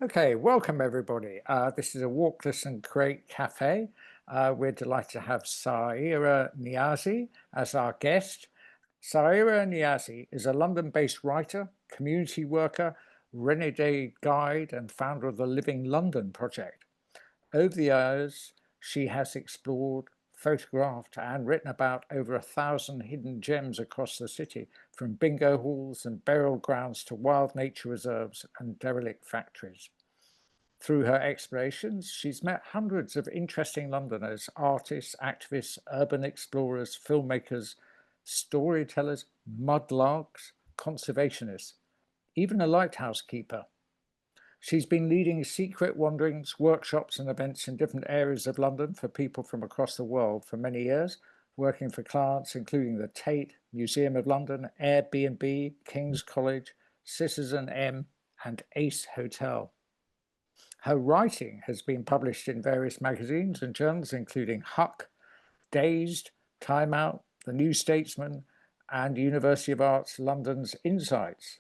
Okay, welcome everybody. This is a Walk, Listen, Create Cafe. We're delighted to have Saira Niazi as our guest. Saira Niazi is a London-based writer, community worker, Renegade guide, and founder of the Living London project. Over the years, she has explored, photographed, and written about over 1,000 hidden gems across the city, from bingo halls and burial grounds to wild nature reserves and derelict factories. Through her explorations, she's met hundreds of interesting Londoners, artists, activists, urban explorers, filmmakers, storytellers, mudlarks, conservationists, even a lighthouse keeper. She's been leading secret wanderings, workshops and events in different areas of London for people from across the world for many years, working for clients including the Tate, Museum of London, Airbnb, King's College, Citizen M and Ace Hotel. Her writing has been published in various magazines and journals, including Huck, Dazed, Time Out, The New Statesman, and University of Arts London's Insights.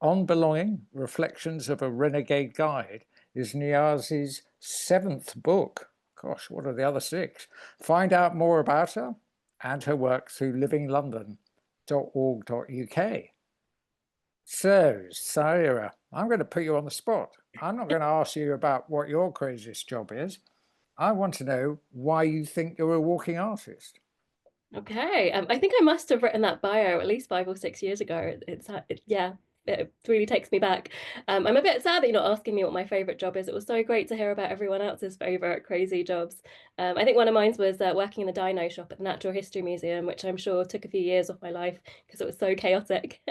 On Belonging, Reflections of a Renegade Guide is Niazi's 7th book. Gosh, what are the other 6? Find out more about her and her work through livinglondon.org.uk. So, Saira, I'm going to put you on the spot. I'm not going to ask you about what your craziest job is. I want to know why you think you're a walking artist. Okay, I think I must have written that bio at least 5 or 6 years ago. Yeah, it really takes me back. I'm a bit sad that you're not asking me what my favorite job is. It was so great to hear about everyone else's favorite crazy jobs. I think one of mine was working in a dino shop at the Natural History Museum, which I'm sure took a few years off my life because it was so chaotic.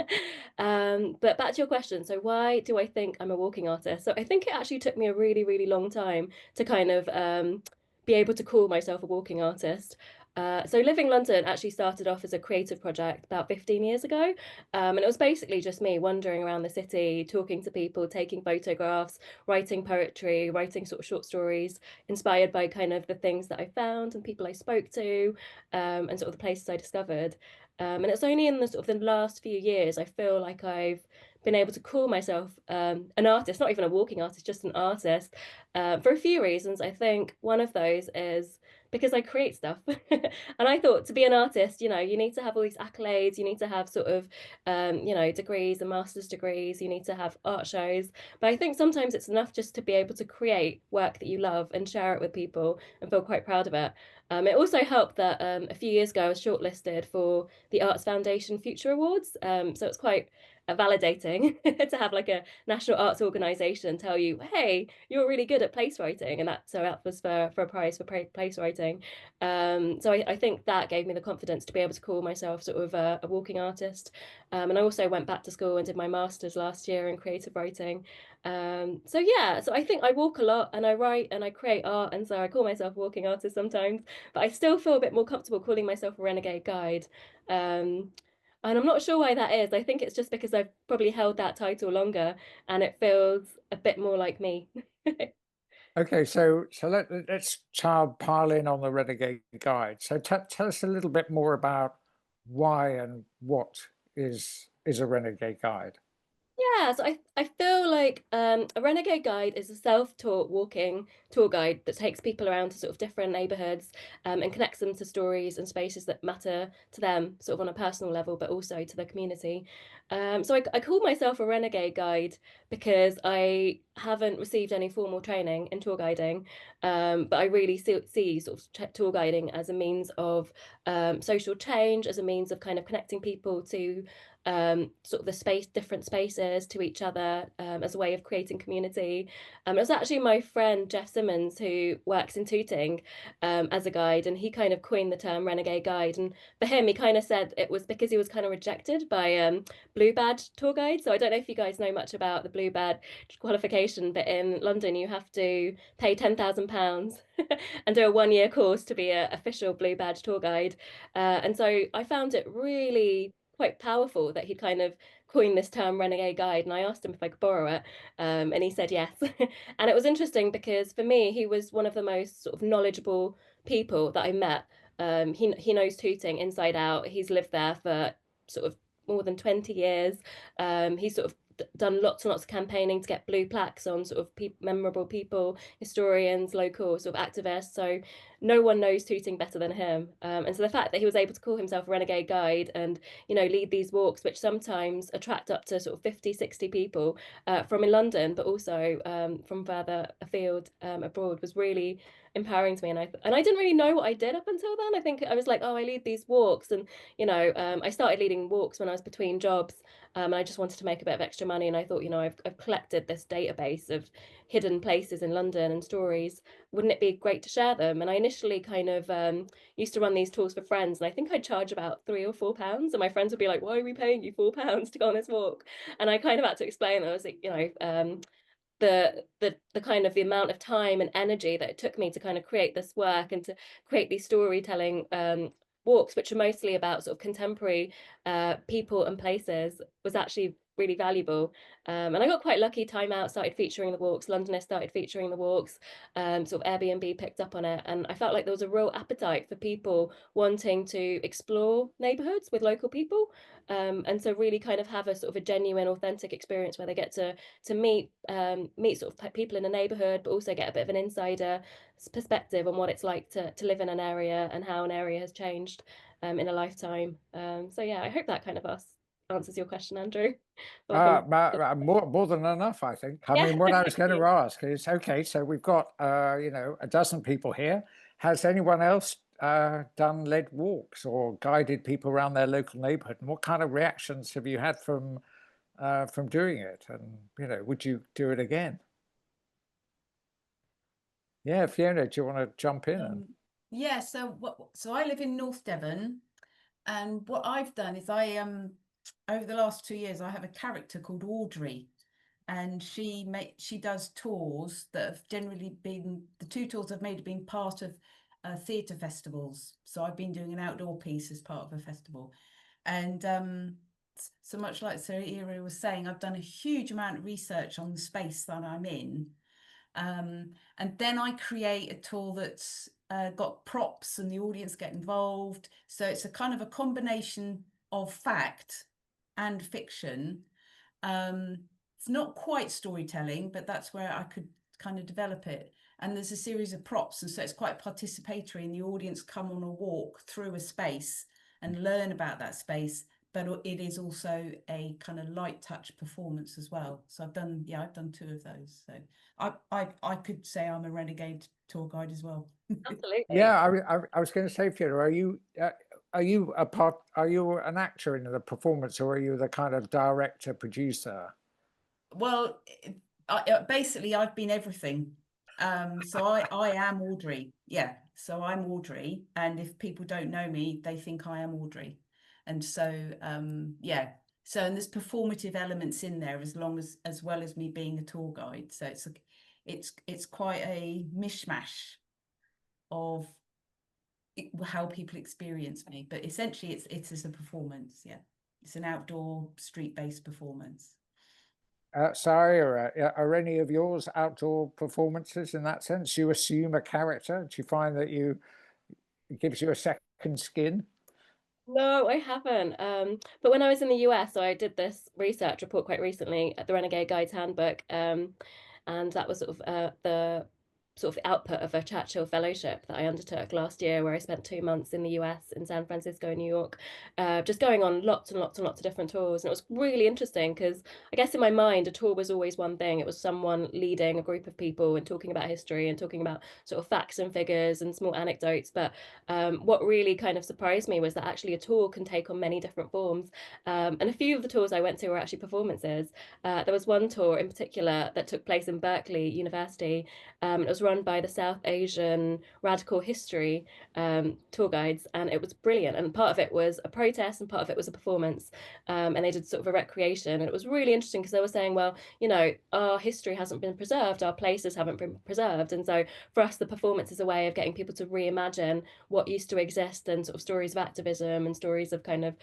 But back to your question. So why do I think I'm a walking artist? So I think it actually took me a really, really long time to kind of be able to call myself a walking artist. So Living London actually started off as a creative project about 15 years ago. And it was basically just me wandering around the city, talking to people, taking photographs, writing poetry, writing sort of short stories, inspired by kind of the things that I found and people I spoke to, and sort of the places I discovered. And it's only in the sort of the last few years I feel like I've been able to call myself an artist, not even a walking artist, just an artist, for a few reasons. I think one of those is because I create stuff. And I thought to be an artist, you need to have all these accolades, you need to have sort of, degrees and master's degrees, you need to have art shows. But I think sometimes it's enough just to be able to create work that you love and share it with people and feel quite proud of it. It also helped that a few years ago I was shortlisted for the Arts Foundation Future Awards. So it's quite validating to have like a national arts organization tell you, hey, you're really good at place writing, and that was for a prize for place writing. So I think that gave me the confidence to be able to call myself sort of a walking artist. And I also went back to school and did my master's last year in creative writing. So yeah, so I think I walk a lot and I write and I create art, and so I call myself a walking artist sometimes, but I still feel a bit more comfortable calling myself a renegade guide. Um, and I'm not sure why that is. I think it's just because I've probably held that title longer and it feels a bit more like me. Okay, so let's pile in on the Renegade Guide. So tell us a little bit more about why and what is a Renegade Guide. Yeah, so I feel like a renegade guide is a self-taught walking tour guide that takes people around to sort of different neighborhoods, and connects them to stories and spaces that matter to them, sort of on a personal level, but also to the community. So I call myself a renegade guide because I haven't received any formal training in tour guiding, but I really see sort of tour guiding as a means of social change, as a means of kind of connecting people to sort of different spaces to each other, as a way of creating community. It was actually my friend Jeff Simmons who works in Tooting as a guide, and he kind of coined the term renegade guide. And for him, he kind of said it was because he was kind of rejected by blue badge tour guides. So I don't know if you guys know much about the blue badge qualification, but in London you have to pay £10,000 and do a 1 year course to be an official blue badge tour guide. And so I found it really quite powerful that he'd kind of coined this term renegade guide, and I asked him if I could borrow it, and he said yes. And it was interesting because for me he was one of the most sort of knowledgeable people that I met. He knows Tooting inside out. He's lived there for sort of more than 20 years. He's sort of done lots and lots of campaigning to get blue plaques on sort of memorable people, historians, local sort of activists. So no one knows Tooting better than him. And so the fact that he was able to call himself a renegade guide and, lead these walks, which sometimes attract up to sort of 50, 60 people from in London, but also from further afield abroad, was really empowering to me. And I didn't really know what I did up until then. I think I was like, oh, I lead these walks. And, I started leading walks when I was between jobs. And I just wanted to make a bit of extra money. And I thought, I've collected this database of hidden places in London and stories. Wouldn't it be great to share them? And I initially kind of used to run these tours for friends. And I think I'd charge about £3 or £4. And my friends would be like, why are we paying you £4 to go on this walk? And I kind of had to explain that I was like, the kind of the amount of time and energy that it took me to kind of create this work and to create these storytelling walks, which are mostly about sort of contemporary people and places, was actually really valuable. And I got quite lucky. Time Out started featuring the walks, Londonist started featuring the walks, sort of Airbnb picked up on it. And I felt like there was a real appetite for people wanting to explore neighborhoods with local people. And so really kind of have a sort of a genuine, authentic experience where they get to meet sort of people in a neighborhood, but also get a bit of an insider perspective on what it's like to live in an area and how an area has changed in a lifetime. So yeah, I hope that kind of answers your question, Andrew. Welcome. More than enough, I think. I Yeah, mean, what I was thank going you. to ask is, okay, so we've got, a dozen people here. Has anyone else done led walks or guided people around their local neighborhood? And what kind of reactions have you had from doing it? And, would you do it again? Yeah, Fiona, do you want to jump in? Yeah, so I live in North Devon, and what I've done is I over the last 2 years I have a character called Audrey, and she does tours that have generally been, the two tours I've made have been part of theatre festivals. So I've been doing an outdoor piece as part of a festival, and so much like Saira was saying, I've done a huge amount of research on the space that I'm in. And then I create a tour that's got props and the audience get involved. So it's a kind of a combination of fact and fiction. It's not quite storytelling, but that's where I could kind of develop it. And there's a series of props, and so it's quite participatory, and the audience come on a walk through a space and learn about that space. But it is also a kind of light touch performance as well. So I've done 2 of those. So I could say I'm a renegade tour guide as well. Absolutely. Yeah, I was going to say, Fiona, are you a part? Are you an actor in the performance, or are you the kind of director producer? Well, basically, I've been everything. So I am Audrey. Yeah, so I'm Audrey, and if people don't know me, they think I am Audrey. And so yeah, so and there's performative elements in there as well as me being a tour guide. So it's quite a mishmash of how people experience me, but essentially it's as a performance. Yeah, it's an outdoor street-based performance. Sorry, are any of yours outdoor performances in that sense? You assume a character. Do you find that it gives you a second skin? No, I haven't. But when I was in the US, so I did this research report quite recently at the Renegade Guide's Handbook, and that was sort of the sort of output of a Churchill Fellowship that I undertook last year, where I spent 2 months in the US, in San Francisco, New York, just going on lots and lots and lots of different tours. And it was really interesting because I guess in my mind, a tour was always one thing. It was someone leading a group of people and talking about history and talking about sort of facts and figures and small anecdotes. But what really kind of surprised me was that actually a tour can take on many different forms. And a few of the tours I went to were actually performances. There was one tour in particular that took place in Berkeley University. It was run by the South Asian Radical History tour guides, and it was brilliant. And part of it was a protest, and part of it was a performance. And they did sort of a recreation, and it was really interesting because they were saying, well, our history hasn't been preserved, our places haven't been preserved, and so for us, the performance is a way of getting people to reimagine what used to exist and sort of stories of activism and stories of kind of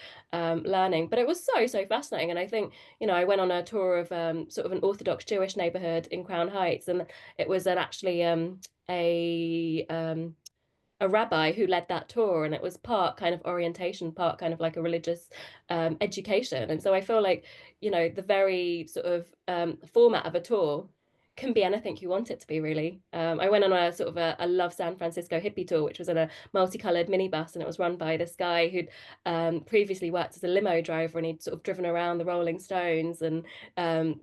learning. But it was so fascinating, and I think I went on a tour of sort of an Orthodox Jewish neighborhood in Crown Heights, and it was an actually a a rabbi who led that tour, and it was part kind of orientation, part kind of like a religious education. And so I feel like, you know, the very sort of format of a tour can be anything you want it to be, really. I went on a sort of a Love San Francisco hippie tour, which was in a multicolored minibus, and it was run by this guy who'd previously worked as a limo driver, and he'd sort of driven around the Rolling Stones and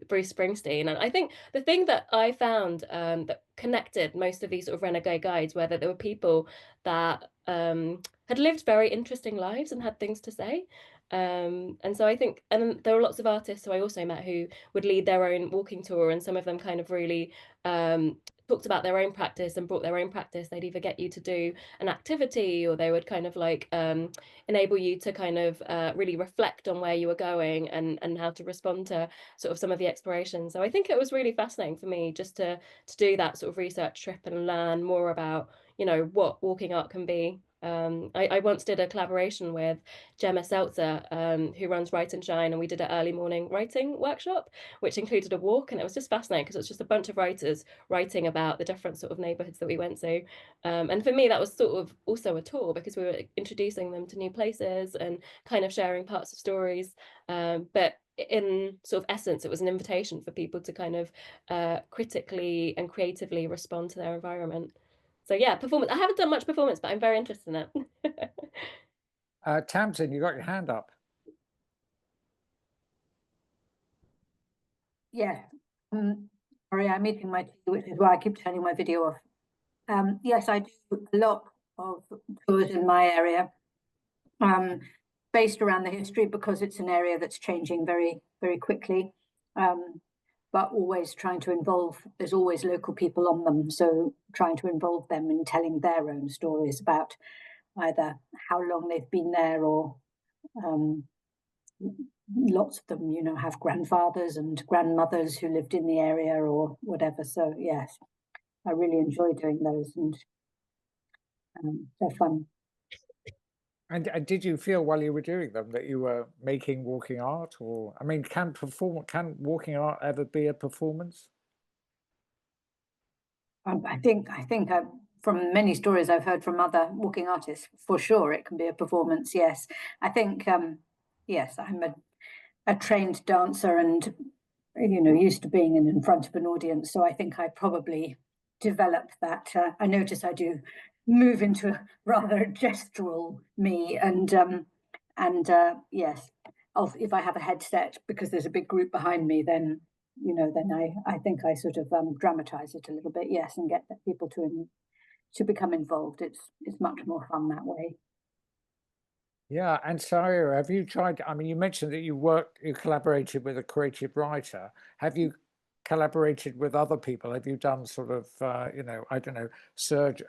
Bruce Springsteen. And I think the thing that I found that connected most of these sort of renegade guides were that there were people that had lived very interesting lives and had things to say. And so I think, and there were lots of artists who I also met who would lead their own walking tour, and some of them kind of really talked about their own practice and brought their own practice. They'd either get you to do an activity, or they would kind of like enable you to kind of really reflect on where you were going and how to respond to sort of some of the exploration. So I think it was really fascinating for me just to do that sort of research trip and learn more about, you know, what walking art can be. I once did a collaboration with Gemma Seltzer, who runs Write and Shine, and we did an early morning writing workshop, which included a walk, and it was just fascinating because it was just a bunch of writers writing about the different sort of neighborhoods that we went to. And for me, that was sort of also a tour because we were introducing them to new places and kind of sharing parts of stories. But in sort of essence, it was an invitation for people to kind of critically and creatively respond to their environment. So yeah, performance. I haven't done much performance, but I'm very interested in it. Tamsin, you got your hand up. Yeah. Sorry, I'm eating my tea, which is why I keep turning my video off. Yes, I do a lot of tours in my area, based around the history, because it's an area that's changing very, very quickly. But always trying to involve, there's always local people on them, so trying to involve them in telling their own stories about either how long they've been there, or lots of them, you know, have grandfathers and grandmothers who lived in the area or whatever. So yes, I really enjoy doing those, and they're fun. And did you feel while you were doing them that you were making walking art? Or, I mean, can walking art ever be a performance? I think from many stories I've heard from other walking artists, for sure it can be a performance. Yes, I think yes, I'm a trained dancer, and you know, used to being in front of an audience, so I think I probably developed that. I notice I do move into a rather gestural me, and yes, if I have a headset because there's a big group behind me, then you know, then I think I sort of dramatize it a little bit, yes, and get people to become involved. It's much more fun that way. Yeah, and Saira, have you tried? I mean, you mentioned that you collaborated with a creative writer. Have you collaborated with other people? Have you done sort of, you know, I don't know,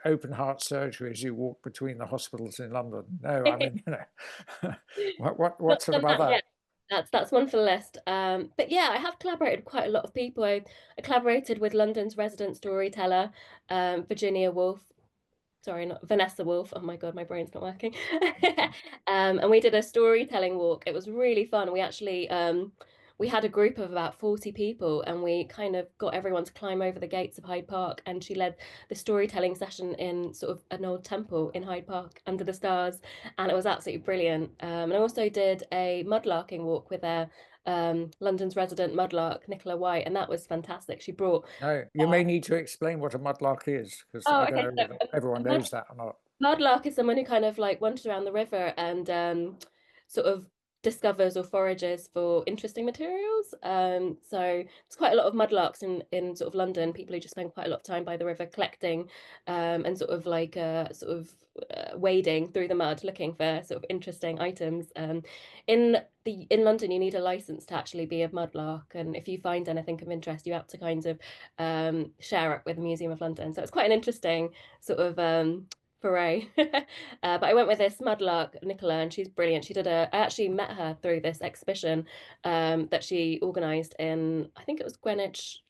open heart surgery as you walk between the hospitals in London? No, I mean, you know, what Not sort done of that other? yet. That's one for the list. But yeah, I have collaborated with quite a lot of people. I collaborated with London's resident storyteller, Virginia Woolf. Sorry, not Vanessa Woolf. Oh my God, my brain's not working. And we did a storytelling walk. It was really fun. We actually we had a group of about 40 people, and we kind of got everyone to climb over the gates of Hyde Park, and she led the storytelling session in sort of an old temple in Hyde Park under the stars, and it was absolutely brilliant. And I also did a mudlarking walk with London's resident mudlark, Nicola White, and that was fantastic. She brought No, you may need to explain what a mudlark is, because oh, I okay. don't know So if everyone knows that or not. mudlark is someone who kind of like wanders around the river and sort of discovers or forages for interesting materials. So there's quite a lot of mudlarks in sort of London, people who just spend quite a lot of time by the river collecting and sort of like wading through the mud looking for sort of interesting items. In London, you need a license to actually be a mudlark, and if you find anything of interest, you have to kind of share it with the Museum of London. So it's quite an interesting sort of foray. But I went with this mudlark, Nicola, and she's brilliant. I actually met her through this exhibition that she organised in, I think it was Greenwich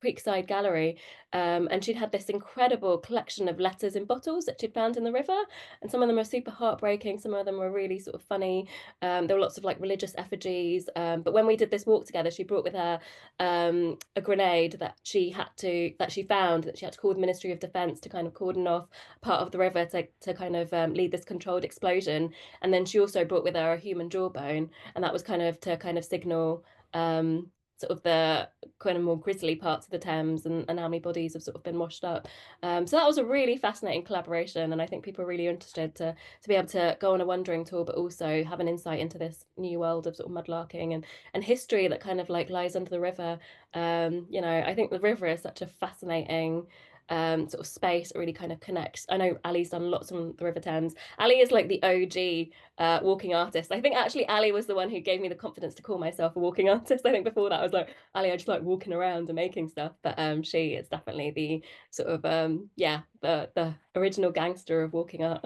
Creekside Gallery, and she'd had this incredible collection of letters in bottles that she'd found in the river, and some of them were super heartbreaking, some of them were really sort of funny. There were lots of like religious effigies, but when we did this walk together, she brought with her a grenade that she found, that she had to call the Ministry of Defence to kind of cordon off part of the river to kind of lead this controlled explosion. And then she also brought with her a human jawbone, and that was kind of to kind of signal sort of the kind of more grisly parts of the Thames, and how many bodies have sort of been washed up. So that was a really fascinating collaboration, and I think people are really interested to be able to go on a wandering tour, but also have an insight into this new world of sort of mudlarking and history that kind of like lies under the river. You know, I think the river is such a fascinating sort of space. It really kind of connects. I know Ali's done lots on the River Thames. Ali is like the OG walking artist. I think actually Ali was the one who gave me the confidence to call myself a walking artist. I think before that I was like, Ali, I just like walking around and making stuff. But she is definitely the sort of yeah, the original gangster of walking art.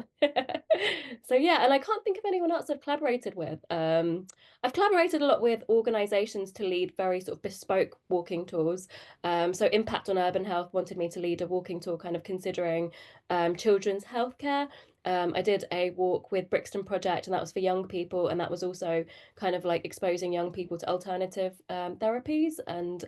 So yeah, and I can't think of anyone else I've collaborated with. I've collaborated a lot with organisations to lead very sort of bespoke walking tours. So Impact on Urban Health wanted me to lead a walking tour kind of considering children's healthcare. I did a walk with Brixton Project, and that was for young people, and that was also kind of like exposing young people to alternative therapies and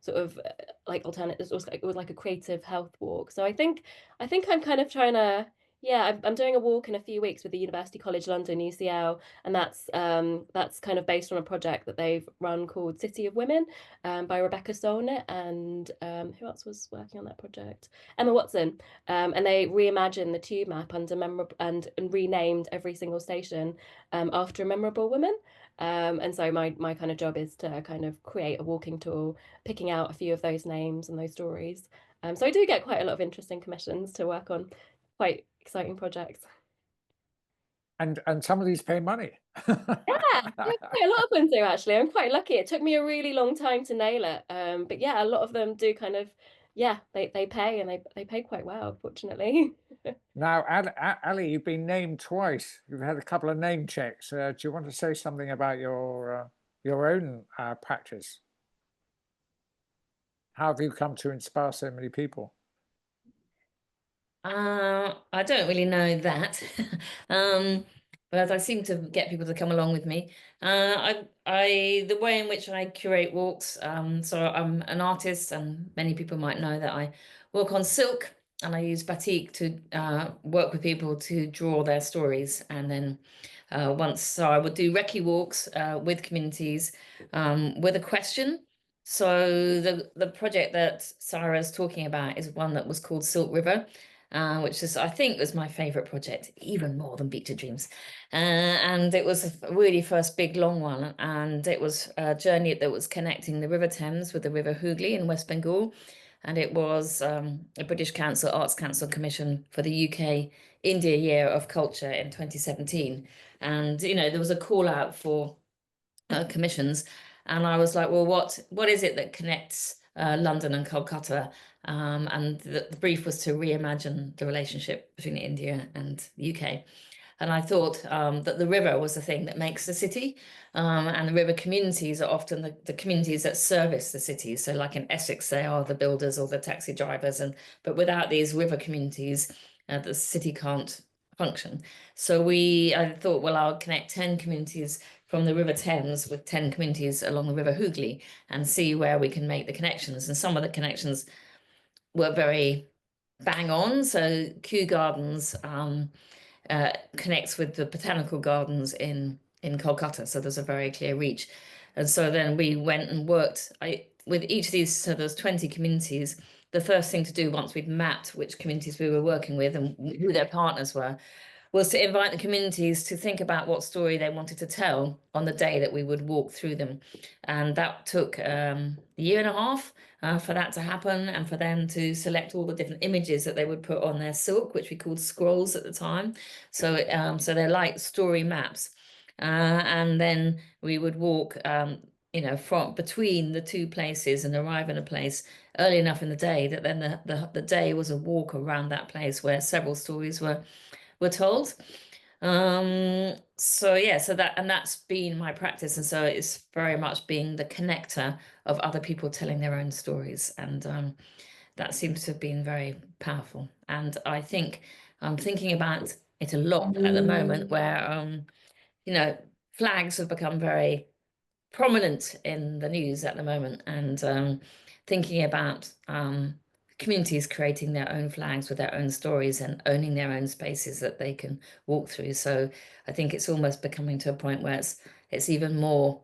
sort of like alternatives. It was like a creative health walk. So I think I'm kind of trying to, yeah, I'm doing a walk in a few weeks with the University College London, UCL, and that's kind of based on a project that they've run called City of Women, by Rebecca Solnit, and who else was working on that project? Emma Watson, and they reimagined the tube map under memorable and renamed every single station after a memorable woman. And so my kind of job is to kind of create a walking tour, picking out a few of those names and those stories. So I do get quite a lot of interesting commissions to work on quite exciting projects. And some of these pay money. Yeah, quite a lot of them do actually. I'm quite lucky. It took me a really long time to nail it. But yeah, a lot of them do kind of, yeah, they pay, and they pay quite well, fortunately. Now, Ali, you've been named twice. You've had a couple of name checks. Do you want to say something about your own practice? How have you come to inspire so many people? I don't really know that, but I seem to get people to come along with me. The way in which I curate walks, so I'm an artist, and many people might know that I work on silk, and I use batik to work with people to draw their stories. And then so I would do recce walks with communities with a question. So the project that Saira is talking about is one that was called Silk River, which is, I think, was my favorite project, even more than Beach of Dreams. And it was a really first big long one, and it was a journey that was connecting the River Thames with the River Hooghly in West Bengal. And it was a British Council Arts Council commission for the UK India Year of Culture in 2017. And, you know, there was a call out for commissions. And I was like, well, what is it that connects London and Kolkata? And the brief was to reimagine the relationship between India and the UK. And I thought that the river was the thing that makes the city. And the river communities are often the communities that service the city. So like in Essex, they are the builders or the taxi drivers. But without these river communities, the city can't function. So I thought, well, I'll connect 10 communities from the River Thames with 10 communities along the River Hooghly and see where we can make the connections. And some of the connections were very bang on. So Kew Gardens connects with the botanical gardens in Kolkata. So there's a very clear reach. And so then we went and worked with each of these. So there's 20 communities. The first thing to do once we'd mapped which communities we were working with and who their partners were, was to invite the communities to think about what story they wanted to tell on the day that we would walk through them. And that took a year and a half for that to happen, and for them to select all the different images that they would put on their silk, which we called scrolls at the time. So they're like story maps. And then we would walk, you know, from between the two places and arrive in a place early enough in the day that then the day was a walk around that place where several stories were told. So yeah, so that's been my practice, and so it's very much being the connector of other people telling their own stories, and that seems to have been very powerful. And I think I'm thinking about it a lot at the moment, where you know, flags have become very prominent in the news at the moment, and thinking about communities creating their own flags with their own stories and owning their own spaces that they can walk through. So I think it's almost becoming to a point where it's even more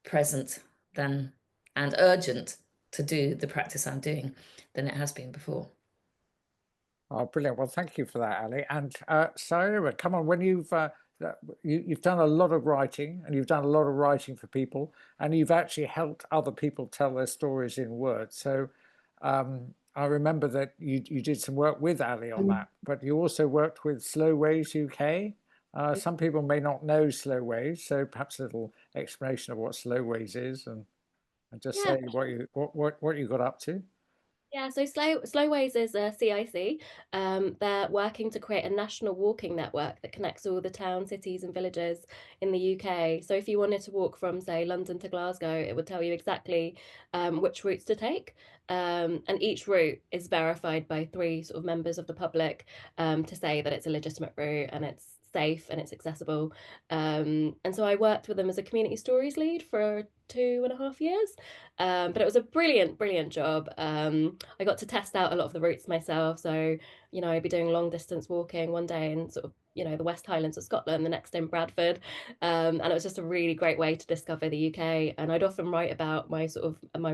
present than and urgent to do the practice I'm doing than it has been before. Oh, brilliant. Well, thank you for that, Ali. And Saira, come on, when you've done a lot of writing, and you've done a lot of writing for people, and you've actually helped other people tell their stories in words. So I remember that you did some work with Ali on that, but you also worked with Slow Ways UK. Some people may not know Slow Ways, so perhaps a little explanation of what Slow Ways is, and just Yeah. say what you got up to. Yeah, so Slowways is a CIC. They're working to create a national walking network that connects all the towns, cities, and villages in the UK. So if you wanted to walk from, say, London to Glasgow, it would tell you exactly which routes to take. And each route is verified by three sort of members of the public to say that it's a legitimate route and it's safe and it's accessible. And so I worked with them as a community stories lead for 2.5 years. But it was a brilliant job. I got to test out a lot of the routes myself. So, I'd be doing long distance walking one day in sort of, the West Highlands of Scotland, the next in Bradford. And it was just a really great way to discover the UK. And I'd often write about my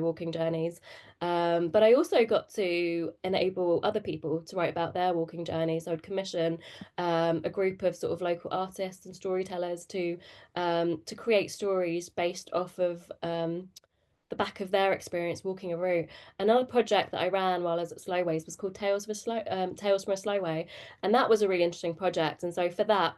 walking journeys. But I also got to enable other people to write about their walking journeys. So I'd commission a group of sort of local artists and storytellers to create stories based off of the back of their experience walking a route. Another project that I ran while I was at Slowways was called Tales from a Slowway, and that was a really interesting project. And so for that,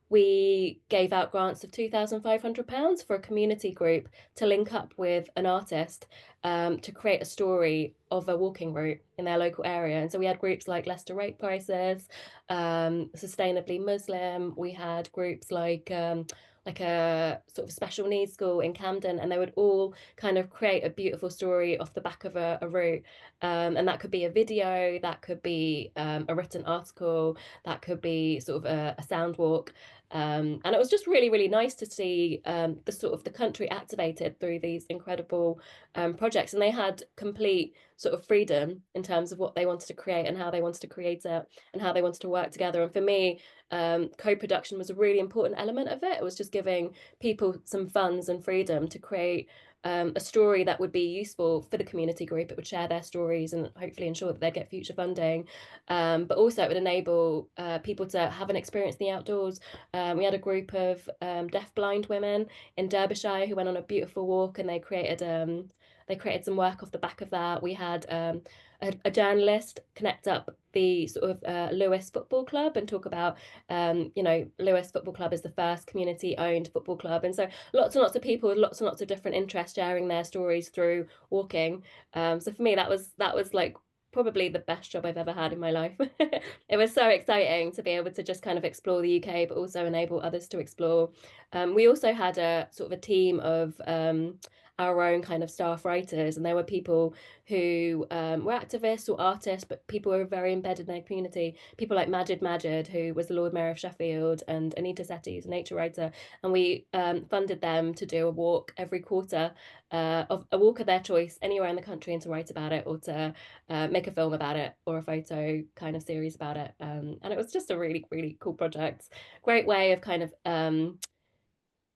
we gave out grants of £2,500 for a community group to link up with an artist to create a story of a walking route in their local area. And so we had groups like Leicester Rate Prices, Sustainably Muslim. We had groups like a sort of special needs school in Camden, and they would all kind of create a beautiful story off the back of a route. And that could be a video, that could be a written article, that could be sort of a sound walk. And it was just really nice to see the sort of the country activated through these incredible projects, and they had complete sort of freedom in terms of what they wanted to create and how they wanted to create it and how they wanted to work together. And for me, co-production was a really important element of it. It was just giving people some funds and freedom to create a story that would be useful for the community group. It would share their stories and hopefully ensure that they get future funding. But also it would enable people to have an experience in the outdoors. We had a group of deaf-blind women in Derbyshire who went on a beautiful walk, and they created some work off the back of that. We had a journalist connect up the sort of Lewes Football Club and talk about, Lewes Football Club is the first community-owned football club. And so lots and lots of people with lots and lots of different interests sharing their stories through walking. So for me, that was like probably the best job I've ever had in my life. It was so exciting to be able to just kind of explore the UK, but also enable others to explore. We also had a sort of a team of our own kind of staff writers, and there were people who were activists or artists, but people who were very embedded in their community. People like Majid, who was the Lord Mayor of Sheffield, and Anita Setti, who's a nature writer, and we funded them to do a walk every quarter, of a walk of their choice anywhere in the country, and to write about it or to make a film about it or a photo kind of series about it. And it was just a really cool project. Great way of kind of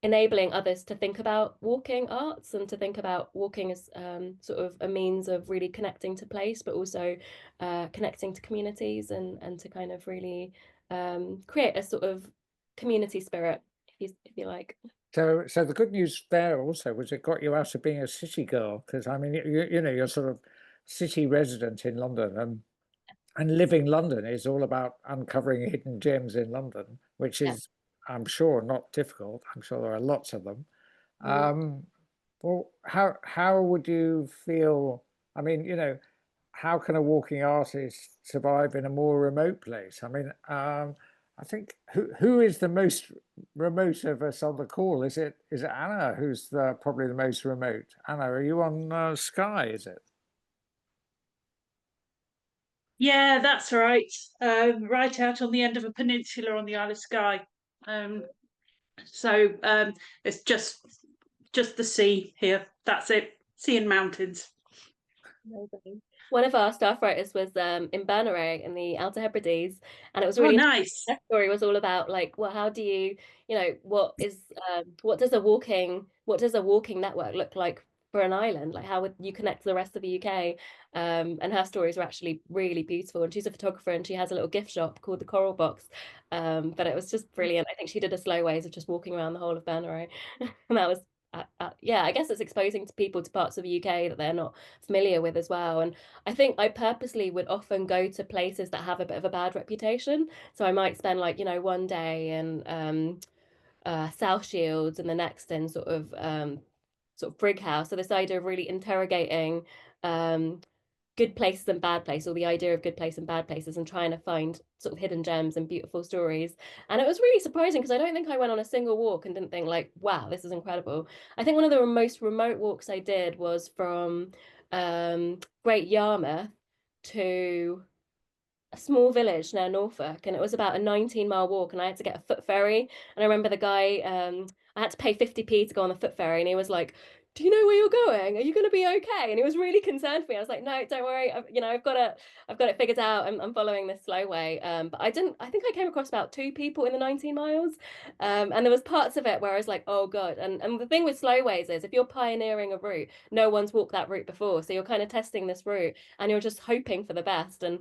enabling others to think about walking arts and to think about walking as sort of a means of really connecting to place, but also connecting to communities, and to kind of really create a sort of community spirit, if you like. So the good news there also was it got you out of being a city girl, because I mean, you're sort of city resident in London, and living London is all about uncovering hidden gems in London, which Yeah. is, I'm sure, not difficult. I'm sure there are lots of them. Well, how would you feel? I mean, how can a walking artist survive in a more remote place? I mean, I think who is the most remote of us on the call? Is it Anna who's probably the most remote? Anna, are you on Sky? Is it? Yeah, that's right. Right out on the end of a peninsula on the Isle of Skye. So it's just the sea here. That's it. Sea and mountains. Amazing. One of our staff writers was in Berneray in the Outer Hebrides, and it was really nice. That story was all about like, well, how do you, what does a walking network look like for an island? Like, how would you connect to the rest of the UK? And her stories were actually really beautiful. And she's a photographer, and she has a little gift shop called the Coral Box. But it was just brilliant. I think she did a slow ways of just walking around the whole of Berneray, and that was. Yeah, I guess it's exposing to people to parts of the UK that they're not familiar with as well. And I think I purposely would often go to places that have a bit of a bad reputation. So I might spend like, one day in South Shields and the next in sort of Brighouse. So this idea of really interrogating good places and bad places, or the idea of good place and bad places, and trying to find sort of hidden gems and beautiful stories. And it was really surprising because I don't think I went on a single walk and didn't think like, wow, this is incredible. I think one of the most remote walks I did was from Great Yarmouth to a small village near Norfolk, and it was about a 19-mile walk, and I had to get a foot ferry. And I remember the guy, I had to pay 50p to go on the foot ferry, and he was like, do you know where you're going? Are you going to be okay? And he was really concerned for me. I was like, no, don't worry. I've got it figured out. I'm following this slow way. But I think I came across about 2 people in the 19 miles. And there was parts of it where I was like, oh God. And the thing with slow ways is if you're pioneering a route, no one's walked that route before. So you're kind of testing this route and you're just hoping for the best. And,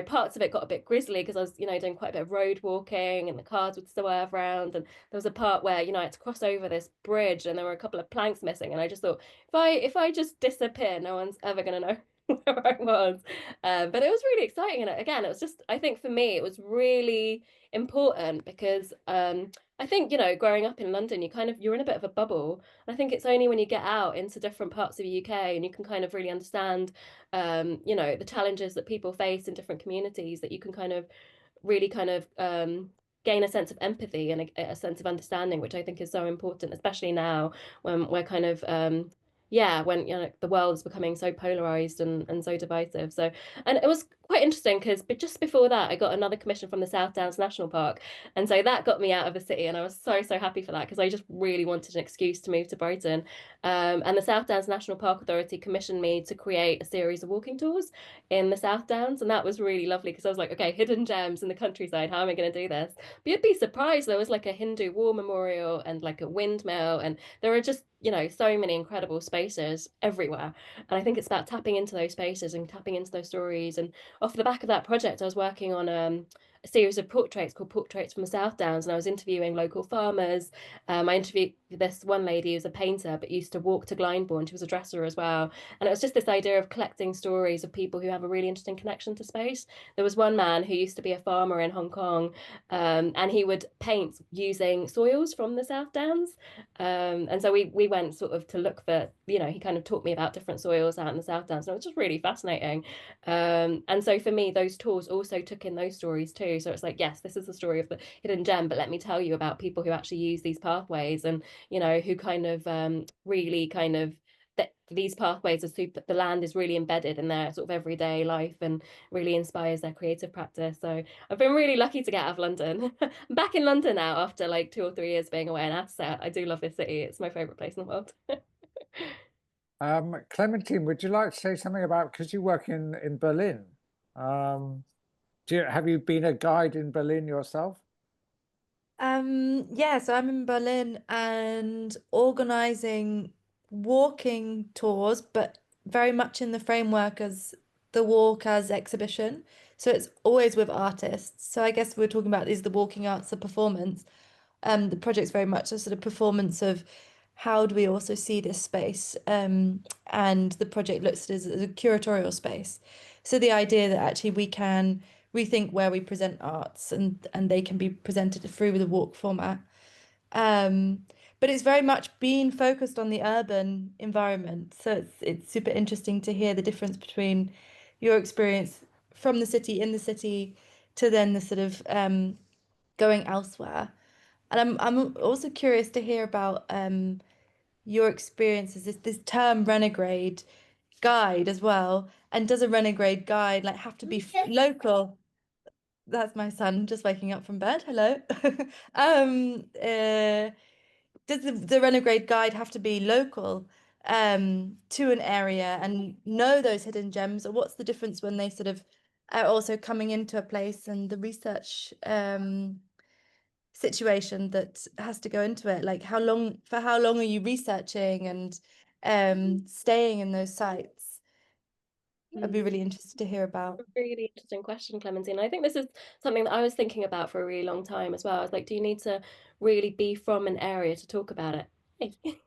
parts of it got a bit grisly because I was, doing quite a bit of road walking, and the cars would swerve around. And there was a part where, I had to cross over this bridge and there were a couple of planks missing. And I just thought, if I just disappear, no one's ever going to know where I was. But it was really exciting. And again, it was just, I think for me, it was really important because I think, growing up in London, you're in a bit of a bubble. And I think it's only when you get out into different parts of the UK and you can kind of really understand, the challenges that people face in different communities, that you can kind of really kind of gain a sense of empathy and a sense of understanding, which I think is so important, especially now when we're kind of when the world is becoming so polarized and so divisive. So, and it was quite interesting because just before that I got another commission from the South Downs National Park, and so that got me out of the city, and I was so happy for that because I just really wanted an excuse to move to Brighton. And the South Downs National Park Authority commissioned me to create a series of walking tours in the South Downs, and that was really lovely because I was like, okay, hidden gems in the countryside, how am I going to do this? But you'd be surprised, there was like a Hindu war memorial and like a windmill, and there are just so many incredible spaces everywhere. And I think it's about tapping into those spaces and tapping into those stories. And off the back of that project, I was working on a series of portraits called Portraits from the South Downs, and I was interviewing local farmers. I interviewed this one lady who's a painter but used to walk to Glyndebourne. She was a dresser as well, and it was just this idea of collecting stories of people who have a really interesting connection to space. There was one man who used to be a farmer in Hong Kong, and he would paint using soils from the South Downs. And so we went sort of to look for, he kind of taught me about different soils out in the South Downs, and it was just really fascinating. And so for me, those tours also took in those stories too. So it's like, yes, this is the story of the hidden gem, but let me tell you about people who actually use these pathways, and who kind of really kind of that these pathways are super, the land is really embedded in their sort of everyday life and really inspires their creative practice. So I've been really lucky to get out of London. I'm back in London now after like 2 or 3 years being away, and I have to say, I do love this city. It's my favorite place in the world. Clementine, would you like to say something about, because you work in Berlin? Have you been a guide in Berlin yourself? Yeah, so I'm in Berlin and organizing walking tours, but very much in the framework as the walk as exhibition. So it's always with artists. So I guess we're talking about the walking arts, the performance. The project's very much a sort of performance of how do we also see this space. And the project looks at it as a curatorial space. So the idea that actually we can rethink where we present arts, and they can be presented through the walk format. But it's very much being focused on the urban environment. So it's super interesting to hear the difference between your experience from the city, in the city, to then the sort of going elsewhere. And I'm also curious to hear about your experiences, this term renegade guide as well. And does a renegade guide like have to be local? That's my son just waking up from bed. Hello. Does the renegade guide have to be local to an area and know those hidden gems, or what's the difference when they sort of are also coming into a place and the research situation that has to go into it? Like how long are you researching and staying in those sites? I'd be really interested to hear about. Really interesting question, Clementine. I think this is something that I was thinking about for a really long time as well. I was like, do you need to really be from an area to talk about it?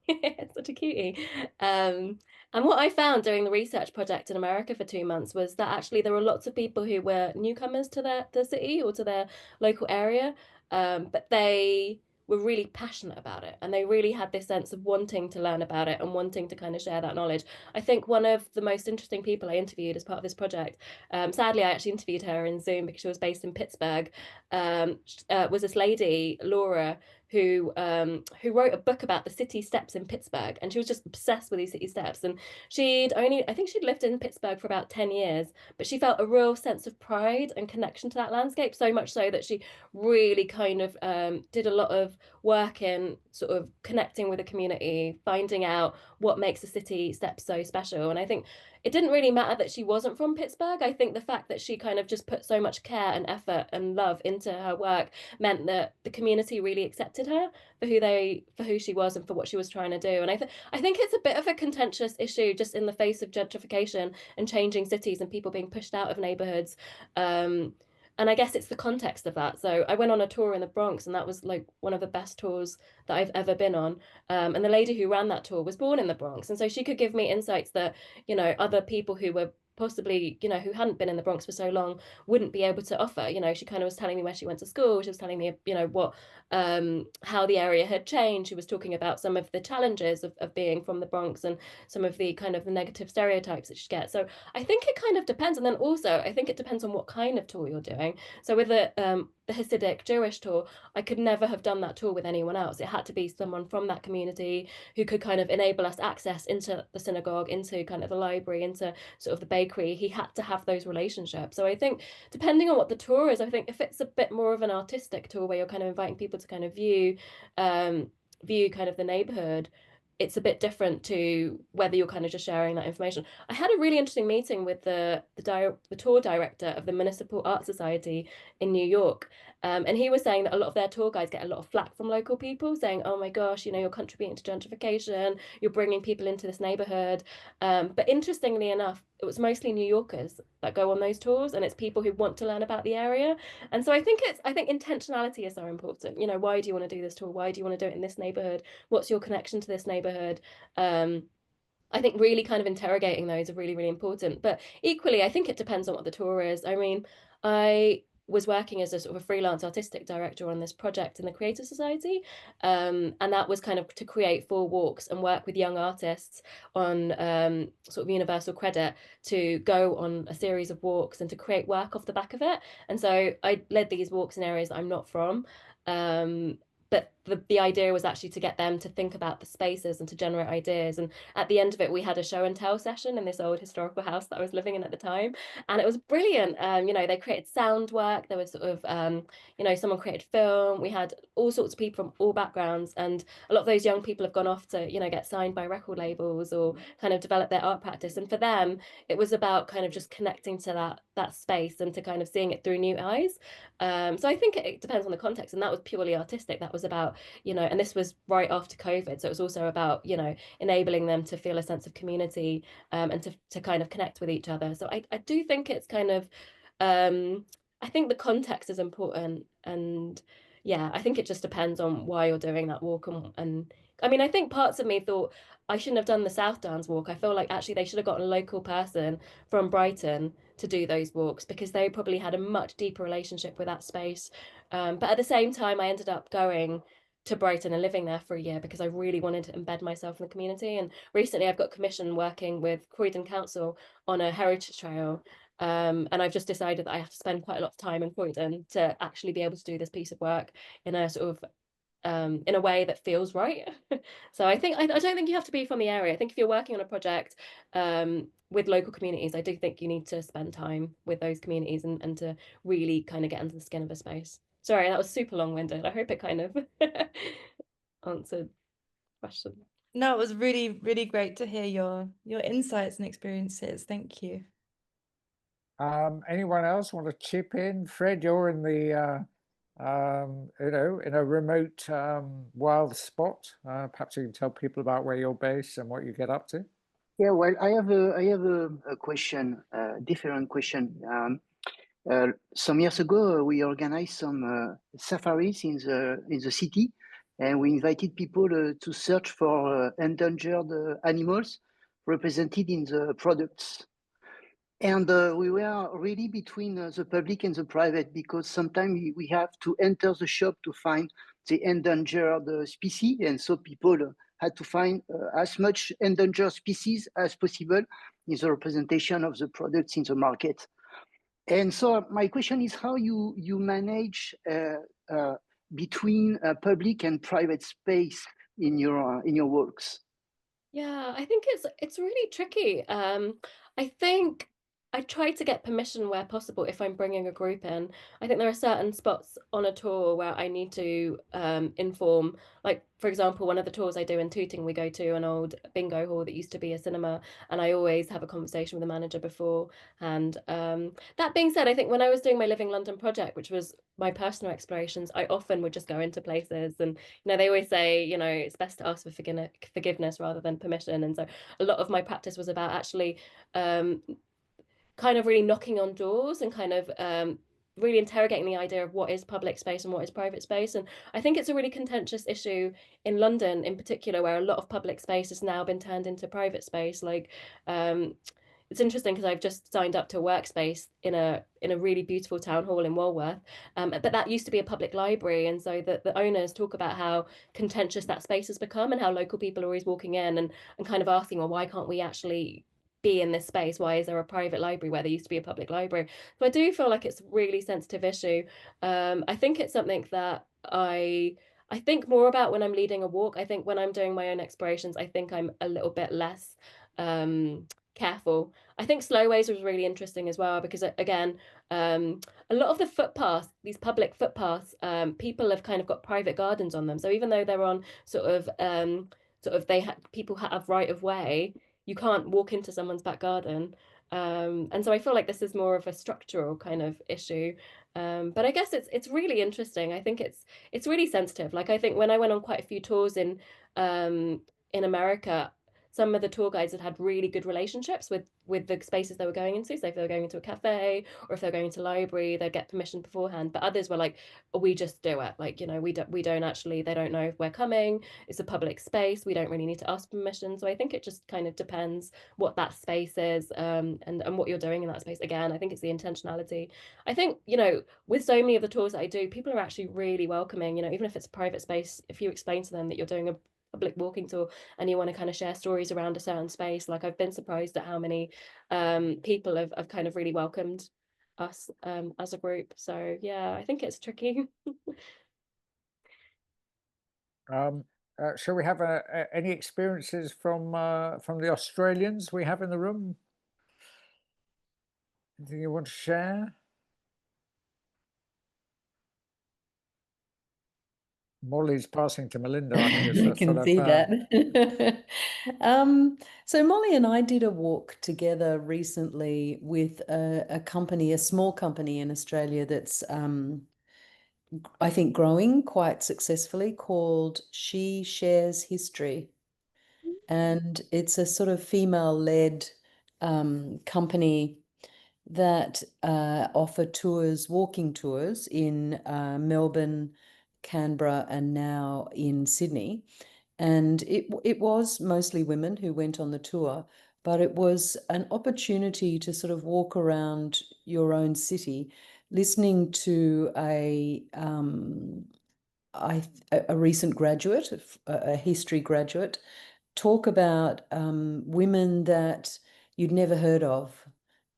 It's such a cutie. And what I found during the research project in America for 2 months was that actually there were lots of people who were newcomers to the city or to their local area, but they were really passionate about it, and they really had this sense of wanting to learn about it and wanting to kind of share that knowledge. I think one of the most interesting people I interviewed as part of this project, sadly I actually interviewed her in Zoom because she was based in Pittsburgh, was this lady, Laura, who wrote a book about the city steps in Pittsburgh, and she was just obsessed with these city steps. And I think she'd lived in Pittsburgh for about 10 years, but she felt a real sense of pride and connection to that landscape, so much so that she really kind of did a lot of work in sort of connecting with the community, finding out what makes the city steps so special. And I think it didn't really matter that she wasn't from Pittsburgh. I think the fact that she kind of just put so much care and effort and love into her work meant that the community really accepted her for who she was and for what she was trying to do. And I think it's a bit of a contentious issue just in the face of gentrification and changing cities and people being pushed out of neighborhoods. And I guess it's the context of that. So I went on a tour in the Bronx, and that was like one of the best tours that I've ever been on. And the lady who ran that tour was born in the Bronx. And so she could give me insights that, other people who were possibly, who hadn't been in the Bronx for so long wouldn't be able to offer. She kind of was telling me where she went to school. She was telling me, what how the area had changed. She was talking about some of the challenges of being from the Bronx and some of the kind of the negative stereotypes that she gets. So I think it kind of depends. And then also I think it depends on what kind of tour you're doing. So with the Hasidic Jewish tour, I could never have done that tour with anyone else. It had to be someone from that community who could kind of enable us access into the synagogue, into kind of the library, into sort of the bakery. He had to have those relationships. So I think depending on what the tour is, I think if it's a bit more of an artistic tour where you're kind of inviting people to kind of view kind of the neighborhood, it's a bit different to whether you're kind of just sharing that information. I had a really interesting meeting with the tour director of the Municipal Art Society in New York. And he was saying that a lot of their tour guides get a lot of flack from local people saying, oh my gosh, you're contributing to gentrification, you're bringing people into this neighborhood. But interestingly enough, it was mostly New Yorkers that go on those tours, and it's people who want to learn about the area. And so I think intentionality is so important. Why do you want to do this tour? Why do you want to do it in this neighborhood? What's your connection to this neighborhood? I think really kind of interrogating those are really, really important. But equally, I think it depends on what the tour is. I mean, I was working as a sort of a freelance artistic director on this project in the Creative Society. And that was kind of to create 4 walks and work with young artists on sort of universal credit to go on a series of walks and to create work off the back of it. And so I led these walks in areas that I'm not from. But the idea was actually to get them to think about the spaces and to generate ideas. And at the end of it, we had a show and tell session in this old historical house that I was living in at the time. And it was brilliant. They created sound work. There was sort of, someone created film. We had all sorts of people from all backgrounds. And a lot of those young people have gone off to, get signed by record labels or kind of develop their art practice. And for them, it was about kind of just connecting to that space and to kind of seeing it through new eyes. So I think it depends on the context. And that was purely artistic. That was about, and this was right after COVID. So it was also about, enabling them to feel a sense of community and to kind of connect with each other. So I do think it's kind of, I think the context is important. And yeah, I think it just depends on why you're doing that walk. And I mean, I think parts of me thought I shouldn't have done the South Downs walk. I feel like actually they should have gotten a local person from Brighton to do those walks because they probably had a much deeper relationship with that space. But at the same time, I ended up going to Brighton and living there for a year because I really wanted to embed myself in the community. And recently I've got commissioned working with Croydon Council on a heritage trail. And I've just decided that I have to spend quite a lot of time in Croydon to actually be able to do this piece of work in a sort of in a way that feels right. So I don't think you have to be from the area. I think if you're working on a project with local communities, I do think you need to spend time with those communities and to really kind of get into the skin of a space. Sorry, that was super long-winded. I hope it kind of answered the question. No, it was really, really great to hear your insights and experiences. Thank you. Anyone else want to chip in? Fred, you're in the in a remote wild spot. Perhaps you can tell people about where you're based and what you get up to. Yeah, well, I have a question, different question. Some years ago, we organized some safaris in the city, and we invited people to search for endangered animals represented in the products. And we were really between the public and the private, because sometimes we have to enter the shop to find the endangered species, and so people had to find as much endangered species as possible in the representation of the products in the market. And so my question is how you manage between public and private space in your works. Yeah, I think it's really tricky. I think I try to get permission where possible if I'm bringing a group in. I think there are certain spots on a tour where I need to inform. Like, for example, one of the tours I do in Tooting, we go to an old bingo hall that used to be a cinema, and I always have a conversation with the manager before. And that being said, I think when I was doing my Living London project, which was my personal explorations, I often would just go into places, and they always say, it's best to ask for forgiveness rather than permission. And so a lot of my practice was about actually kind of really knocking on doors and kind of really interrogating the idea of what is public space and what is private space. And I think it's a really contentious issue in London in particular, where a lot of public space has now been turned into private space. Like it's interesting because I've just signed up to a workspace in a really beautiful town hall in Walworth, but that used to be a public library, and so the owners talk about how contentious that space has become and how local people are always walking in and kind of asking, well, why can't we actually be in this space? Why is there a private library where there used to be a public library? So I do feel like it's a really sensitive issue. I think it's something that I think more about when I'm leading a walk. I think when I'm doing my own explorations, I think I'm a little bit less careful. I think Slowways was really interesting as well, because again, a lot of the footpaths, these public footpaths, people have kind of got private gardens on them. So even though they're on people have right of way, you can't walk into someone's back garden. And so I feel like this is more of a structural kind of issue. But I guess it's really interesting. I think it's really sensitive. Like, I think when I went on quite a few tours in America, some of the tour guides had really good relationships with the spaces they were going into. So if they were going into a cafe or if they're going to a library, they'd get permission beforehand. But others were like, oh, we just do it. Like, we don't actually, they don't know if we're coming. It's a public space. We don't really need to ask permission. So I think it just kind of depends what that space is, and what you're doing in that space. Again, I think it's the intentionality. I think, with so many of the tours that I do, people are actually really welcoming, even if it's a private space. If you explain to them that you're doing a public walking tour and you want to kind of share stories around a certain space, like, I've been surprised at how many people have kind of really welcomed us as a group. So yeah, I think it's tricky. Shall we have any experiences from the Australians we have in the room? Anything you want to share? Molly's passing to Melinda, I think. I can see that. So Molly and I did a walk together recently with a company, a small company in Australia that's I think growing quite successfully, called She Shares History. And it's a sort of female-led company that offer tours, walking tours in Melbourne, Canberra, and now in Sydney. And it was mostly women who went on the tour, but it was an opportunity to sort of walk around your own city, listening to a recent graduate, a history graduate, talk about women that you'd never heard of,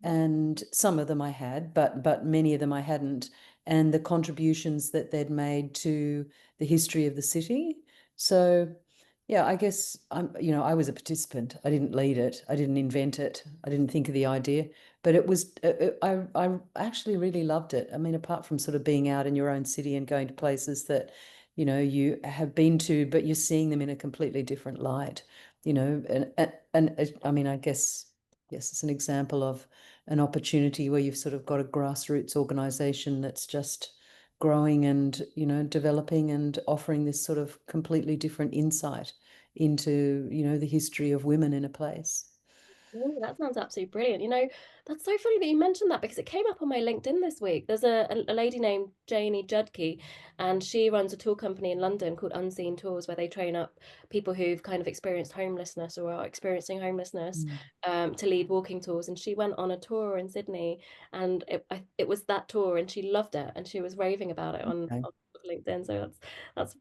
and some of them I had, but many of them I hadn't, and the contributions that they'd made to the history of the city. So yeah, I guess I was a participant. I didn't lead it. I didn't invent it. I didn't think of the idea, but it was, I actually really loved it. I mean, apart from sort of being out in your own city and going to places that, you have been to, but you're seeing them in a completely different light, and I mean, I guess, yes, it's an example of an opportunity where you've sort of got a grassroots organization that's just growing and, developing and offering this sort of completely different insight into, the history of women in a place. Oh, that sounds absolutely brilliant. That's so funny that you mentioned that because it came up on my LinkedIn this week. There's a lady named Janie Judke, and she runs a tour company in London called Unseen Tours, where they train up people who've kind of experienced homelessness or are experiencing homelessness to lead walking tours. And she went on a tour in Sydney, and it was that tour, and she loved it, and she was raving about it on LinkedIn. So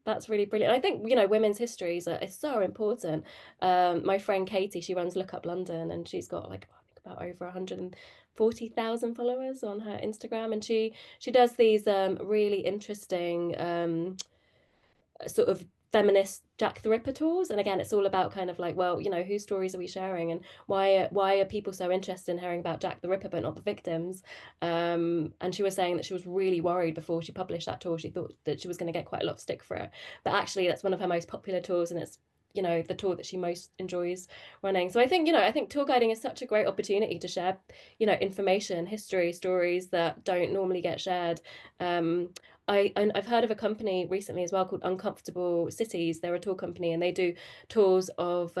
that's really brilliant. I think women's histories are so important. My friend Katie, she runs Look Up London, and she's got like I think about over 140,000 followers on her Instagram, and she does these really interesting sort of feminist Jack the Ripper tours. And again, it's all about kind of like, well, whose stories are we sharing, and why are people so interested in hearing about Jack the Ripper but not the victims? And she was saying that she was really worried before she published that tour. She thought that she was going to get quite a lot of stick for it, but actually that's one of her most popular tours, and it's the tour that she most enjoys running. So I think tour guiding is such a great opportunity to share information, history, stories that don't normally get shared. I've heard of a company recently as well called Uncomfortable Cities. They're a tour company, and they do tours of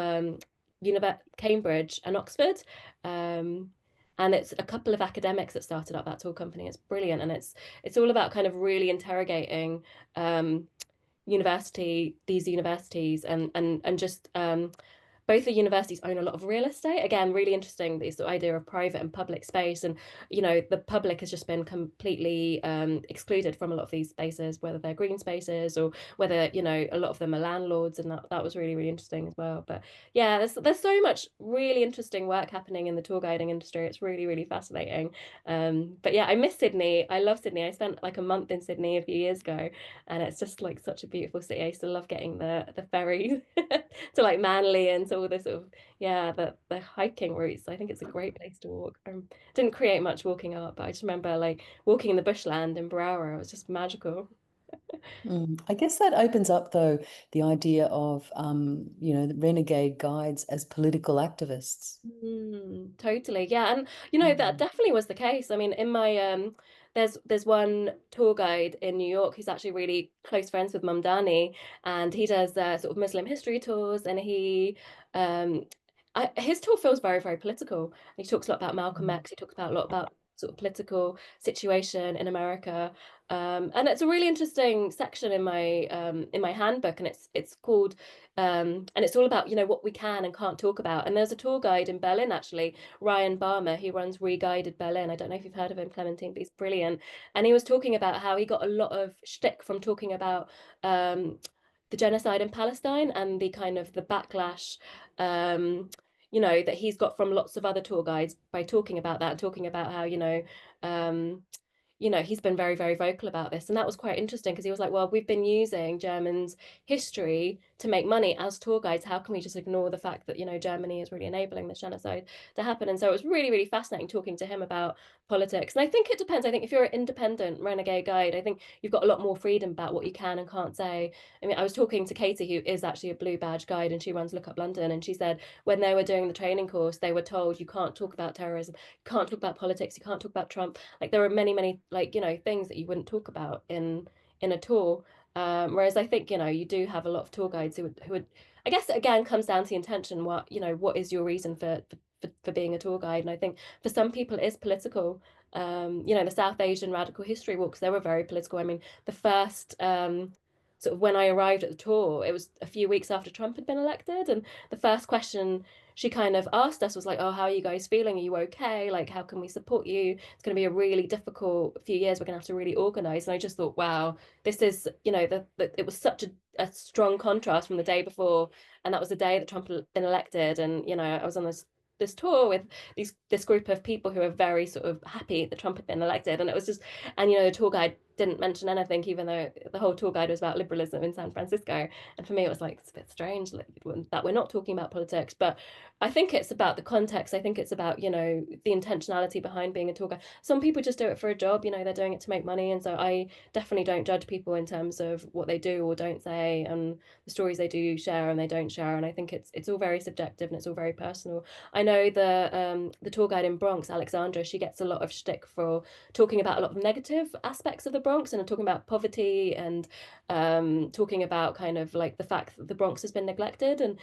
Cambridge and Oxford. And it's a couple of academics that started up that tour company. It's brilliant, and it's all about kind of really interrogating these universities, and just both the universities own a lot of real estate. Again, really interesting, this idea of private and public space. And, the public has just been completely excluded from a lot of these spaces, whether they're green spaces or whether, a lot of them are landlords. And that was really, really interesting as well. But yeah, there's so much really interesting work happening in the tour guiding industry. It's really, really fascinating. But yeah, I miss Sydney. I love Sydney. I spent like a month in Sydney a few years ago, and it's just like such a beautiful city. I used to love getting the ferry to like Manly and to all the sort of the hiking routes. I think it's a great place to walk. Didn't create much walking up, but I just remember like walking in the bushland in Browra. It was just magical. I guess that opens up though the idea of the renegade guides as political activists. Totally, yeah. And that definitely was the case. I mean, in my there's one tour guide in New York who's actually really close friends with Mamdani, and he does sort of Muslim history tours, and his tour feels very, very political. He talks a lot about Malcolm X. He talks about a lot about sort of political situation in America. And it's a really interesting section in my handbook, and it's called and it's all about what we can and can't talk about. And there's a tour guide in Berlin, actually, Ryan Barmer. He runs Re-Guided Berlin. I don't know if you've heard of him, Clementine, but he's brilliant. And he was talking about how he got a lot of shtick from talking about the genocide in Palestine and the kind of the backlash that he's got from lots of other tour guides by talking about that, talking about how he's been very, very vocal about this. And that was quite interesting because he was like, well, we've been using Germans' history to make money as tour guides. How can we just ignore the fact that, Germany is really enabling this genocide to happen? And so it was really, really fascinating talking to him about politics. And I think it depends. I think if you're an independent renegade guide, I think you've got a lot more freedom about what you can and can't say. I mean, I was talking to Katie, who is actually a blue badge guide, and she runs Look Up London. And she said when they were doing the training course, they were told you can't talk about terrorism, you can't talk about politics, you can't talk about Trump. Like there are many, many things that you wouldn't talk about in a tour. Whereas I think you do have a lot of tour guides who would I guess it again comes down to the intention. What is your reason for being a tour guide? And I think for some people it is political. The South Asian radical history walks, they were very political. I mean, the first sort of when I arrived at the tour, it was a few weeks after Trump had been elected, and the first question she kind of asked us was like, oh, how are you guys feeling? Are you okay? Like, how can we support you? It's going to be a really difficult few years. We're going to have to really organize. And I just thought, wow, this is, it was such a strong contrast from the day before. And that was the day that Trump had been elected. And, I was on this this tour with this group of people who are very sort of happy that Trump had been elected, and it was just, and the tour guide didn't mention anything, even though the whole tour guide was about liberalism in San Francisco. And for me, it was like, it's a bit strange that we're not talking about politics. But I think it's about the context. I think it's about the intentionality behind being a tour guide. Some people just do it for a job, they're doing it to make money, and so I definitely don't judge people in terms of what they do or don't say, and the stories they do share and they don't share. And I think it's all very subjective and it's all very personal. I know the tour guide in Bronx, Alexandra, she gets a lot of shtick for talking about a lot of negative aspects of the Bronx and talking about poverty and talking about kind of like the fact that the Bronx has been neglected. And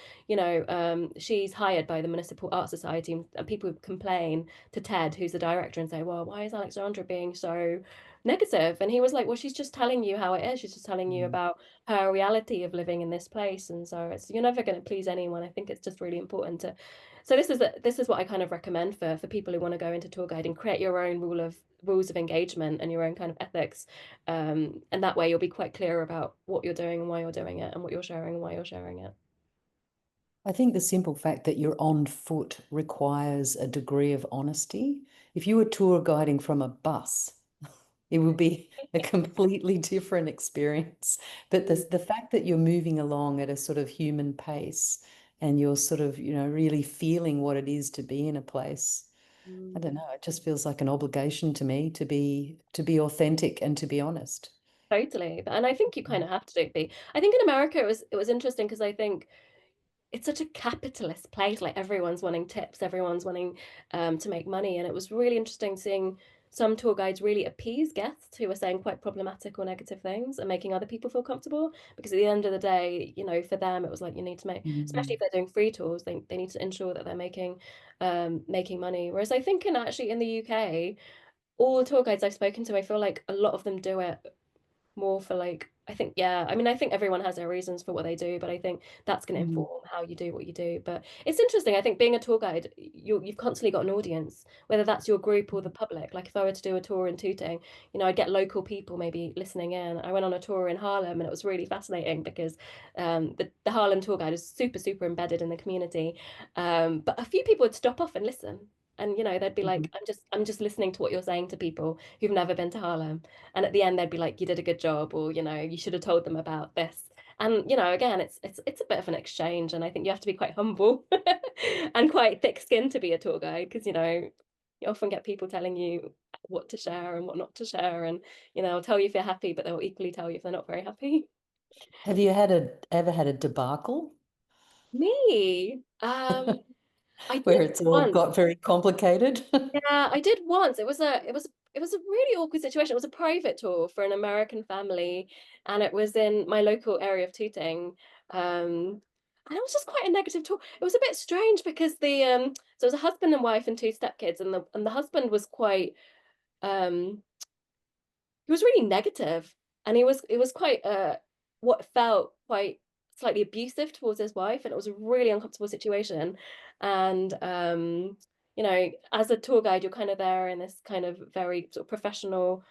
she's hired by the Municipal Art Society, and people complain to Ted, who's the director, and say, well, why is Alexandra being so negative? And he was like, well, she's just telling you how it is. She's just telling you about her reality of living in this place. And so you're never going to please anyone. I think it's just really important to, so this is what I kind of recommend for people who want to go into tour guiding. Create your own rules of engagement and your own kind of ethics, and that way you'll be quite clear about what you're doing and why you're doing it, and what you're sharing and why you're sharing it. I think the simple fact that you're on foot requires a degree of honesty. If you were tour guiding from a bus, it would be a completely different experience. But the fact that you're moving along at a sort of human pace and you're sort of, really feeling what it is to be in a place, I don't know, it just feels like an obligation to me to be authentic and to be honest. Totally. And I think you kind of have to be. I think in America it was interesting because I think it's such a capitalist place. Like everyone's wanting tips, everyone's wanting to make money. And it was really interesting seeing some tour guides really appease guests who were saying quite problematic or negative things and making other people feel comfortable. Because at the end of the day, for them, it was like you need to make, especially if they're doing free tours, they need to ensure that they're making money. Whereas I think in the UK, all the tour guides I've spoken to, I feel like a lot of them do it more for like, I think, yeah, I mean, I think everyone has their reasons for what they do, but I think that's going to inform how you do what you do. But it's interesting. I think being a tour guide, you've constantly got an audience, whether that's your group or the public. Like if I were to do a tour in Tooting, I'd get local people maybe listening in. I went on a tour in Harlem and it was really fascinating because the Harlem tour guide is super, super embedded in the community. But a few people would stop off and listen. And they'd be like, I'm just listening to what you're saying to people who've never been to Harlem. And at the end, they'd be like, you did a good job, or, you should have told them about this. And, again, it's a bit of an exchange. And I think you have to be quite humble and quite thick-skinned to be a tour guide, because, you often get people telling you what to share and what not to share. And, they'll tell you if you're happy, but they'll equally tell you if they're not very happy. Have you ever had a debacle? Me? I Where did it's all once. got very complicated? Yeah, I did once. It was a really awkward situation. It was a private tour for an American family, and it was in my local area of Tooting. And it was just quite a negative tour. It was a bit strange because so it was a husband and wife and two stepkids, and the husband was quite he was really negative, and it was quite what felt quite slightly abusive towards his wife, and it was a really uncomfortable situation. And as a tour guide, you're kind of there in this kind of very sort of professional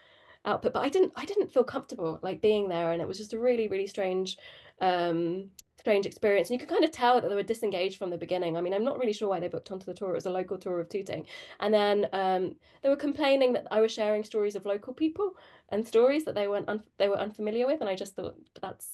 output, but I didn't feel comfortable like being there, and it was just a really, really strange experience. And you could kind of tell that they were disengaged from the beginning. I mean, I'm not really sure why they booked onto the tour. It was a local tour of Tooting, and then they were complaining that I was sharing stories of local people and stories that they were unfamiliar with, and I just thought that's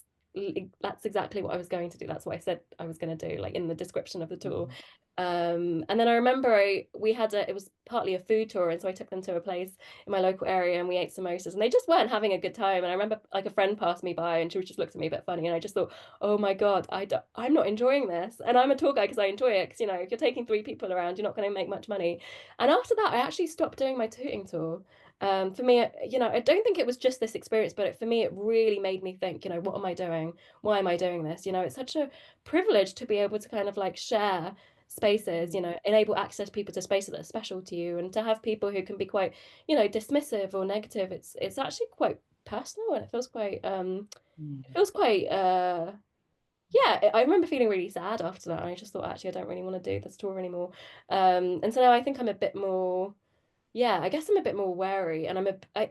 exactly what I was going to do. That's what I said I was going to do, like in the description of the tour. And then I remember it was partly a food tour, and so I took them to a place in my local area and we ate samosas, and they just weren't having a good time. And I remember like a friend passed me by and she just looked at me a bit funny, and I just thought, oh my God, I'm not enjoying this. And I'm a tour guide because I enjoy it, because if you're taking 3 people around, you're not going to make much money. And after that, I actually stopped doing my Tooting tour. For me, I don't think it was just this experience, but for me, it really made me think, what am I doing? Why am I doing this? It's such a privilege to be able to kind of like share spaces, enable access people to spaces that are special to you, and to have people who can be quite, dismissive or negative. It's actually quite personal, and it feels quite, yeah, I remember feeling really sad after that. And I just thought, actually, I don't really want to do this tour anymore. And so now I think I'm a bit more, yeah, I guess I'm a bit more wary, and I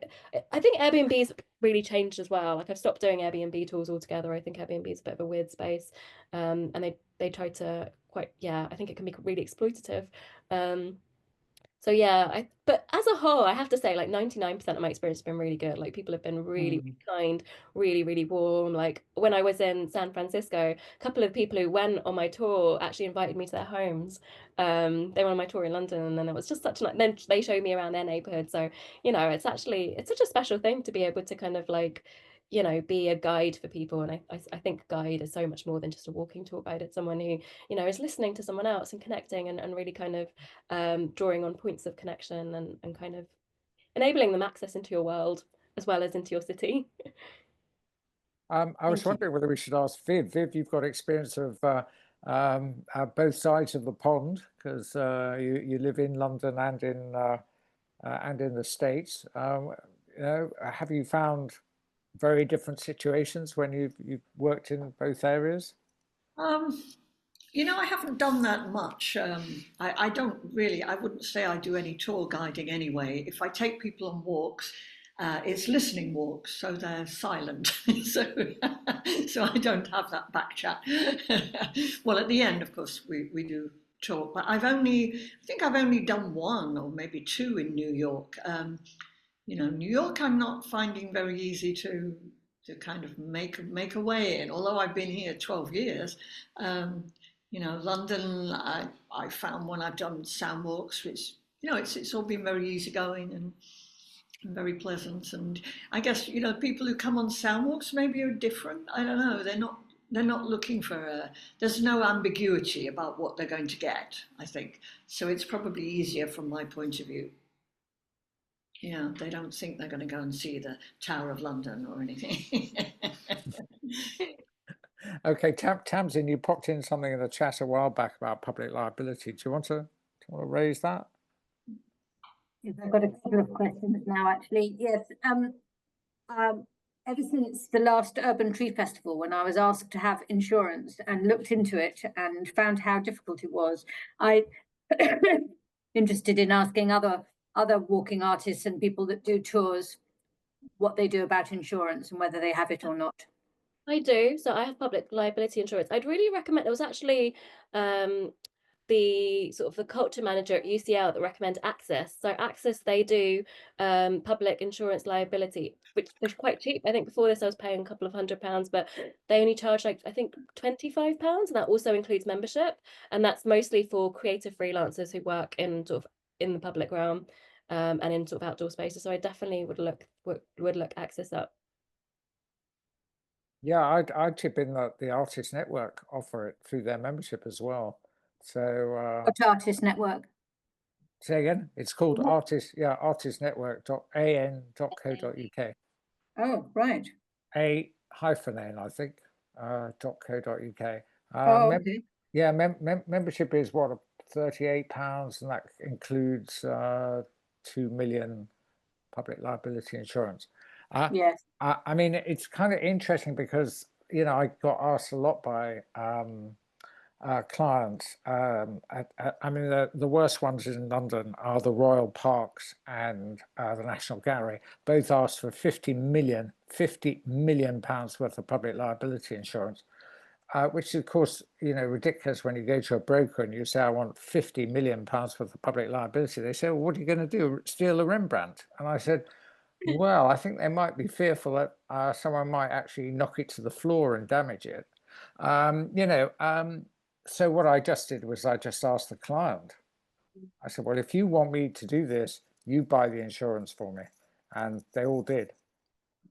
think Airbnb's really changed as well. Like I've stopped doing Airbnb tours altogether. I think Airbnb is a bit of a weird space, and they try to quite, yeah, I think it can be really exploitative. So yeah, but as a whole, I have to say, like 99% of my experience has been really good. Like people have been really, really kind, really, really warm. Like when I was in San Francisco, a couple of people who went on my tour actually invited me to their homes. They were on my tour in London, and then it was just such a then they showed me around their neighborhood. So, it's such a special thing to be able to kind of like, be a guide for people. And I think guide is so much more than just a walking tour guide. It's someone who, is listening to someone else and connecting and really kind of drawing on points of connection and kind of enabling them access into your world as well as into your city. I was wondering whether we should ask Viv. Viv, you've got experience of both sides of the pond, because you live in London and in the States. Have you found very different situations when you've worked in both areas? I haven't done that much. I don't really, I wouldn't say I do any tour guiding anyway. If I take people on walks, it's listening walks, so they're silent. so I don't have that back chat. Well, at the end, of course, we do talk, but I think I've only done one or maybe two in New York. New York, I'm not finding very easy to kind of make a way in, although I've been here 12 years. London, I found when I've done sound walks, which, it's all been very easygoing and very pleasant. And I guess, people who come on sound walks maybe are different. I don't know. They're not looking for there's no ambiguity about what they're going to get, I think. So it's probably easier from my point of view. Yeah, they don't think they're going to go and see the Tower of London or anything. Okay, Tamsin, you popped in something in the chat a while back about public liability. Do you want to raise that? Yes, I've got a couple of questions now, actually. Yes. Ever since the last Urban Tree Festival, when I was asked to have insurance and looked into it and found how difficult it was, I interested in asking other walking artists and people that do tours what they do about insurance and whether they have it or not. I do. So I have public liability insurance. I'd really recommend, there was actually the sort of the culture manager at UCL that recommend Access. So Access, they do public insurance liability, which is quite cheap. I think before this I was paying a couple of £100, but they only charge like, I think £25, and that also includes membership. And that's mostly for creative freelancers who work in sort of in the public realm and in sort of outdoor spaces. So I definitely would look Access up. Yeah, I'd chip in that the Artist Network offer it through their membership as well. So what Artist Network? Say again. It's called artistnetwork.an.co.uk. Oh, right. A-N, I think, .co.uk. Okay. Yeah, membership is what, £38, and that includes 2 million public liability insurance. Yes. I mean, it's kind of interesting because, I got asked a lot by clients. I mean, the worst ones in London are the Royal Parks and the National Gallery. Both asked for £50 million worth of public liability insurance, which is, of course, ridiculous when you go to a broker and you say, I want £50 million worth of public liability. They say, well, what are you going to do? Steal a Rembrandt? And I said, well, I think they might be fearful that someone might actually knock it to the floor and damage it. So what I just did was I just asked the client. I said, well, if you want me to do this, you buy the insurance for me. And they all did.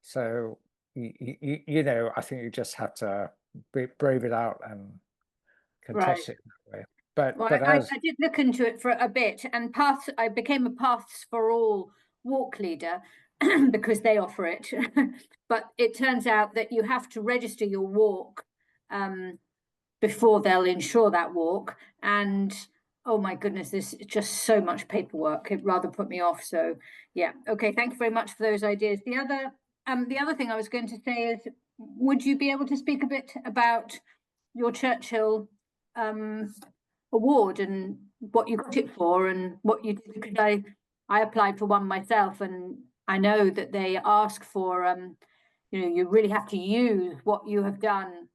So, I think you just have to brave it out and contest it that way. But I did look into it for a bit, and I became a Paths for All walk leader because they offer it. But it turns out that you have to register your walk before they'll insure that walk. And oh my goodness, there's just so much paperwork. It rather put me off. So yeah, okay, thank you very much for those ideas. The other thing I was going to say is, would you be able to speak a bit about your Churchill award and what you got it for and what you did? Because I applied for one myself, and I know that they ask for you really have to use what you have done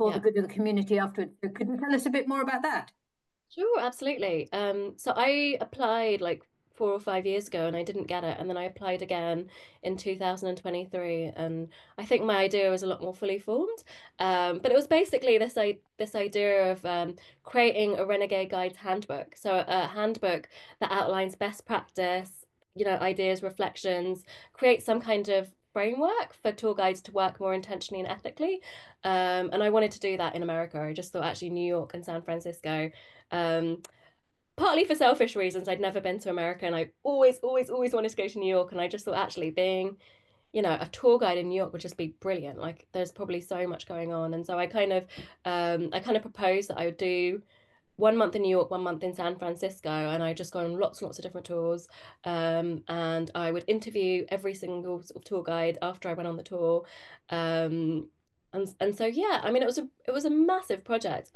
for the good of the community afterwards. So could you tell us a bit more about that? Sure, absolutely. So I applied like 4 or 5 years ago and I didn't get it. And then I applied again in 2023. And I think my idea was a lot more fully formed. But it was basically this idea of creating a Renegade Guides handbook. So a handbook that outlines best practice, ideas, reflections, create some kind of framework for tour guides to work more intentionally and ethically. And I wanted to do that in America. I just thought actually New York and San Francisco, partly for selfish reasons. I'd never been to America and I always wanted to go to New York. And I just thought actually being, a tour guide in New York would just be brilliant. Like there's probably so much going on. And so I kind of proposed that I would do 1 month in New York, 1 month in San Francisco, and I just go on lots and lots of different tours. And I would interview every single sort of tour guide after I went on the tour. And so yeah, I mean it was a massive project.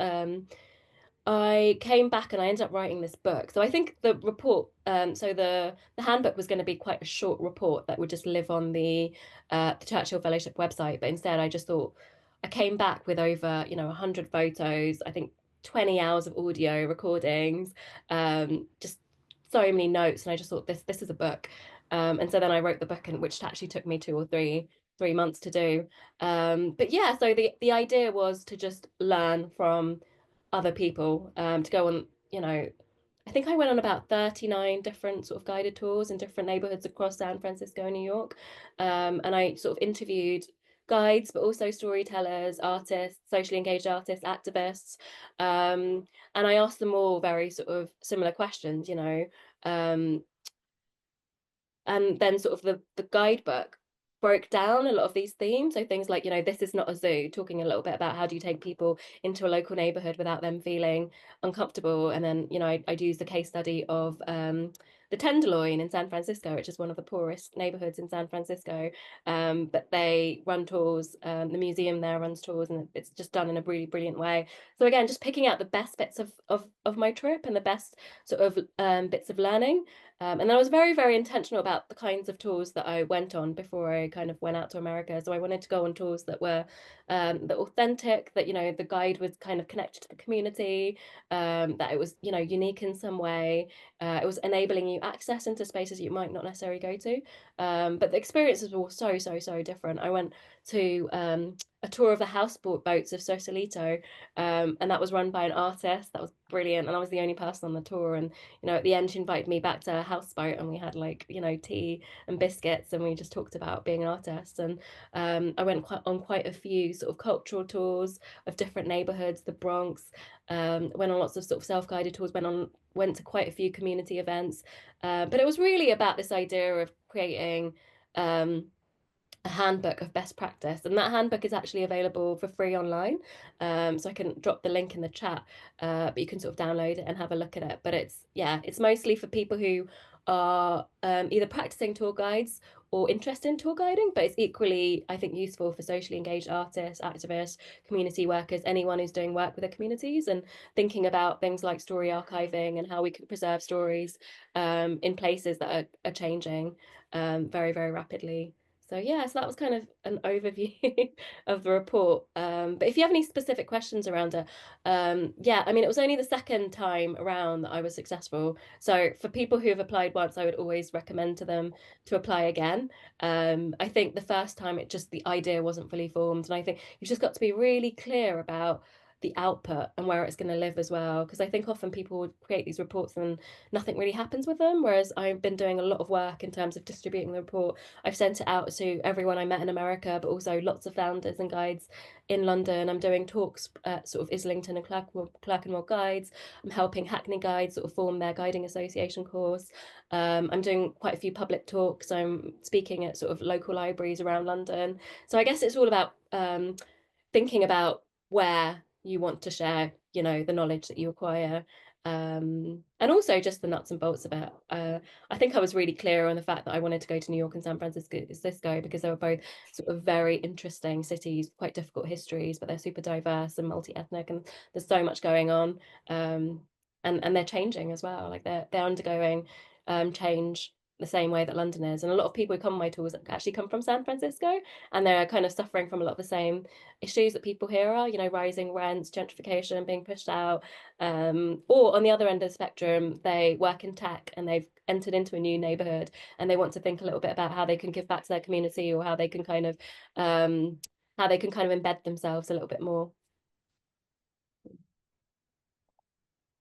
I came back and I ended up writing this book. So I think the report, so the handbook was going to be quite a short report that would just live on the Churchill Fellowship website. But instead, I just thought I came back with over 100 photos. I think 20 hours of audio recordings, just so many notes, and I just thought this is a book. And so then I wrote the book, and which actually took me 2 or 3 months to do. But yeah, so the idea was to just learn from other people, to go on, I think I went on about 39 different sort of guided tours in different neighborhoods across San Francisco and New York. And I sort of interviewed guides, but also storytellers, artists, socially engaged artists, activists. And I asked them all very sort of similar questions, and then sort of the guidebook broke down a lot of these themes. So things like, this is not a zoo, talking a little bit about how do you take people into a local neighborhood without them feeling uncomfortable. And then, I'd use the case study of the Tenderloin in San Francisco, which is one of the poorest neighborhoods in San Francisco. But they run tours, the museum there runs tours, and it's just done in a really brilliant way. So again, just picking out the best bits of my trip and the best sort of bits of learning. And I was very, very intentional about the kinds of tours that I went on before I kind of went out to America. So I wanted to go on tours that were authentic, that, the guide was kind of connected to the community, that it was, unique in some way. It was enabling you access into spaces you might not necessarily go to. But the experiences were so different. I went to a tour of the houseboats of Sausalito, and that was run by an artist. That was brilliant, and I was the only person on the tour. And at the end, she invited me back to her houseboat, and we had like tea and biscuits, and we just talked about being an artist. And I went on quite a few sort of cultural tours of different neighborhoods, the Bronx. Went on lots of sort of self-guided tours. Went to quite a few community events, but it was really about this idea of creating a handbook of best practice, and that handbook is actually available for free online. So I can drop the link in the chat, but you can sort of download it and have a look at it. But it's mostly for people who are either practicing tour guides or interested in tour guiding, but it's equally, I think, useful for socially engaged artists, activists, community workers, anyone who's doing work with their communities and thinking about things like story archiving and how we can preserve stories in places that are changing very, very rapidly. So yeah, so that was kind of an overview of the report. But if you have any specific questions around it, yeah, I mean, it was only the second time around that I was successful. So for people who have applied once, I would always recommend to them to apply again. I think the first time the idea wasn't fully formed. And I think you've just got to be really clear about the output and where it's going to live as well. Because I think often people would create these reports and nothing really happens with them. Whereas I've been doing a lot of work in terms of distributing the report. I've sent it out to everyone I met in America, but also lots of founders and guides in London. I'm doing talks at sort of Islington and Clerkenwell Guides. I'm helping Hackney Guides sort of form their guiding association course. I'm doing quite a few public talks. I'm speaking at sort of local libraries around London. So I guess it's all about thinking about where you want to share, the knowledge that you acquire. And also just the nuts and bolts of it. I think I was really clear on the fact that I wanted to go to New York and San Francisco because they were both sort of very interesting cities, quite difficult histories, but they're super diverse and multi-ethnic, and there's so much going on. And they're changing as well. Like they're undergoing change the same way that London is. And a lot of people who come on my tours actually come from San Francisco, and they're kind of suffering from a lot of the same issues that people here are, you know, rising rents, gentrification, being pushed out. Or on the other end of the spectrum, they work in tech and they've entered into a new neighborhood and they want to think a little bit about how they can give back to their community, or how they can kind of embed themselves a little bit more.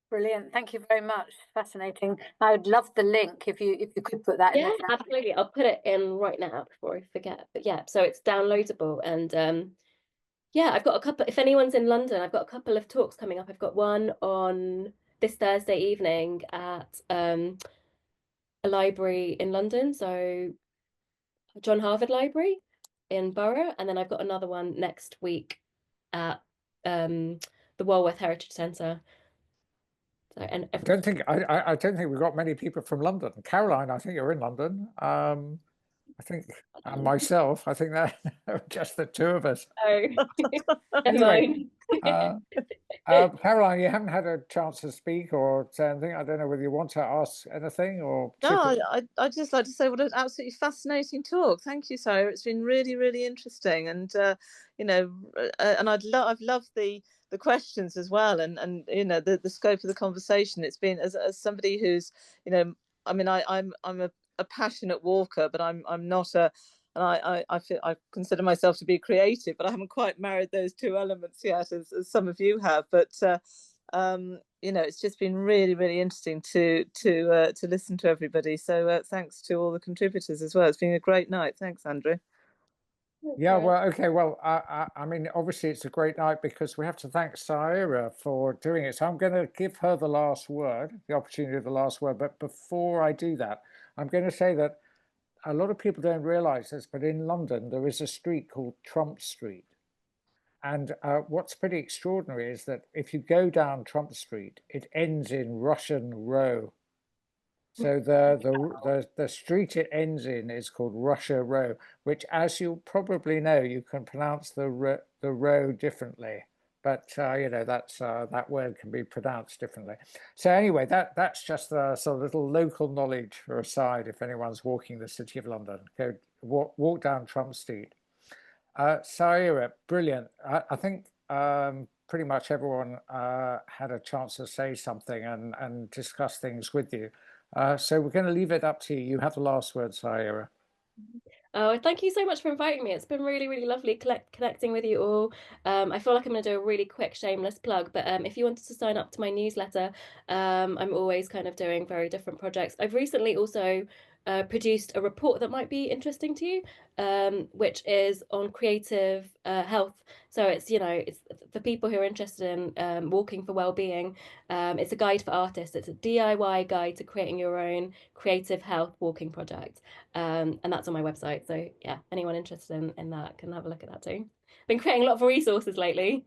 Brilliant. Thank you very much. Fascinating. I would love the link if you could put that in Yeah, the chat. absolutely. I'll put it in right now before I forget. But yeah, so it's downloadable, and yeah, I've got a couple. If anyone's in London, I've got a couple of talks coming up. I've got one on this Thursday evening at a library in London, so John Harvard Library in Borough, and then I've got another one next week at the Walworth Heritage Centre. So, and I don't think we've got many people from London. Caroline, I think you're in London. I think, and myself, I think that just the two of us. Oh, Anyway, Caroline, you haven't had a chance to speak or say anything. I don't know whether you want to ask anything or chip No, in. I'd just like to say what an absolutely fascinating talk. Thank you, Saira. It's been really, really interesting, and you know, and I've loved the questions as well, and you know, the scope of the conversation. It's been as somebody who's, you know, I mean, I'm a passionate walker, but I'm not a, and I feel I consider myself to be creative, but I haven't quite married those two elements yet, as some of you have. But you know, it's just been really, really interesting to listen to everybody. So thanks to all the contributors as well. It's been a great night. Thanks, Andrew. Yeah, well, okay, well, I mean, obviously it's a great night because we have to thank Saira for doing it. So I'm going to give her the last word, the opportunity of the last word. But before I do that, I'm going to say that a lot of people don't realize this, but in London, there is a street called Trump Street. And what's pretty extraordinary is that if you go down Trump Street, it ends in Russian Row. So the street it ends in is called Russia Row, which, as you probably know, you can pronounce the row differently. But you know, that's that word can be pronounced differently. So anyway, that's just a sort of little local knowledge for a side. If anyone's walking the City of London, go walk down Trump Street. Saira, brilliant. I think pretty much everyone had a chance to say something and discuss things with you. So we're going to leave it up to you. You have the last word, Saira. Oh, thank you so much for inviting me. It's been really, really lovely connecting with you all. I feel like I'm going to do a really quick shameless plug, but if you wanted to sign up to my newsletter, I'm always kind of doing very different projects. I've recently also produced a report that might be interesting to you, which is on creative health. So it's, you know, it's for people who are interested in walking for well-being. It's a guide for artists. It's a DIY guide to creating your own creative health walking project. And that's on my website. So yeah, anyone interested in that can have a look at that too. Been creating a lot of resources lately.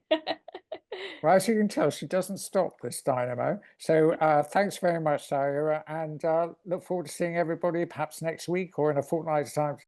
Well, as you can tell, she doesn't stop, this dynamo. So thanks very much, Saira, and look forward to seeing everybody perhaps next week or in a fortnight's time.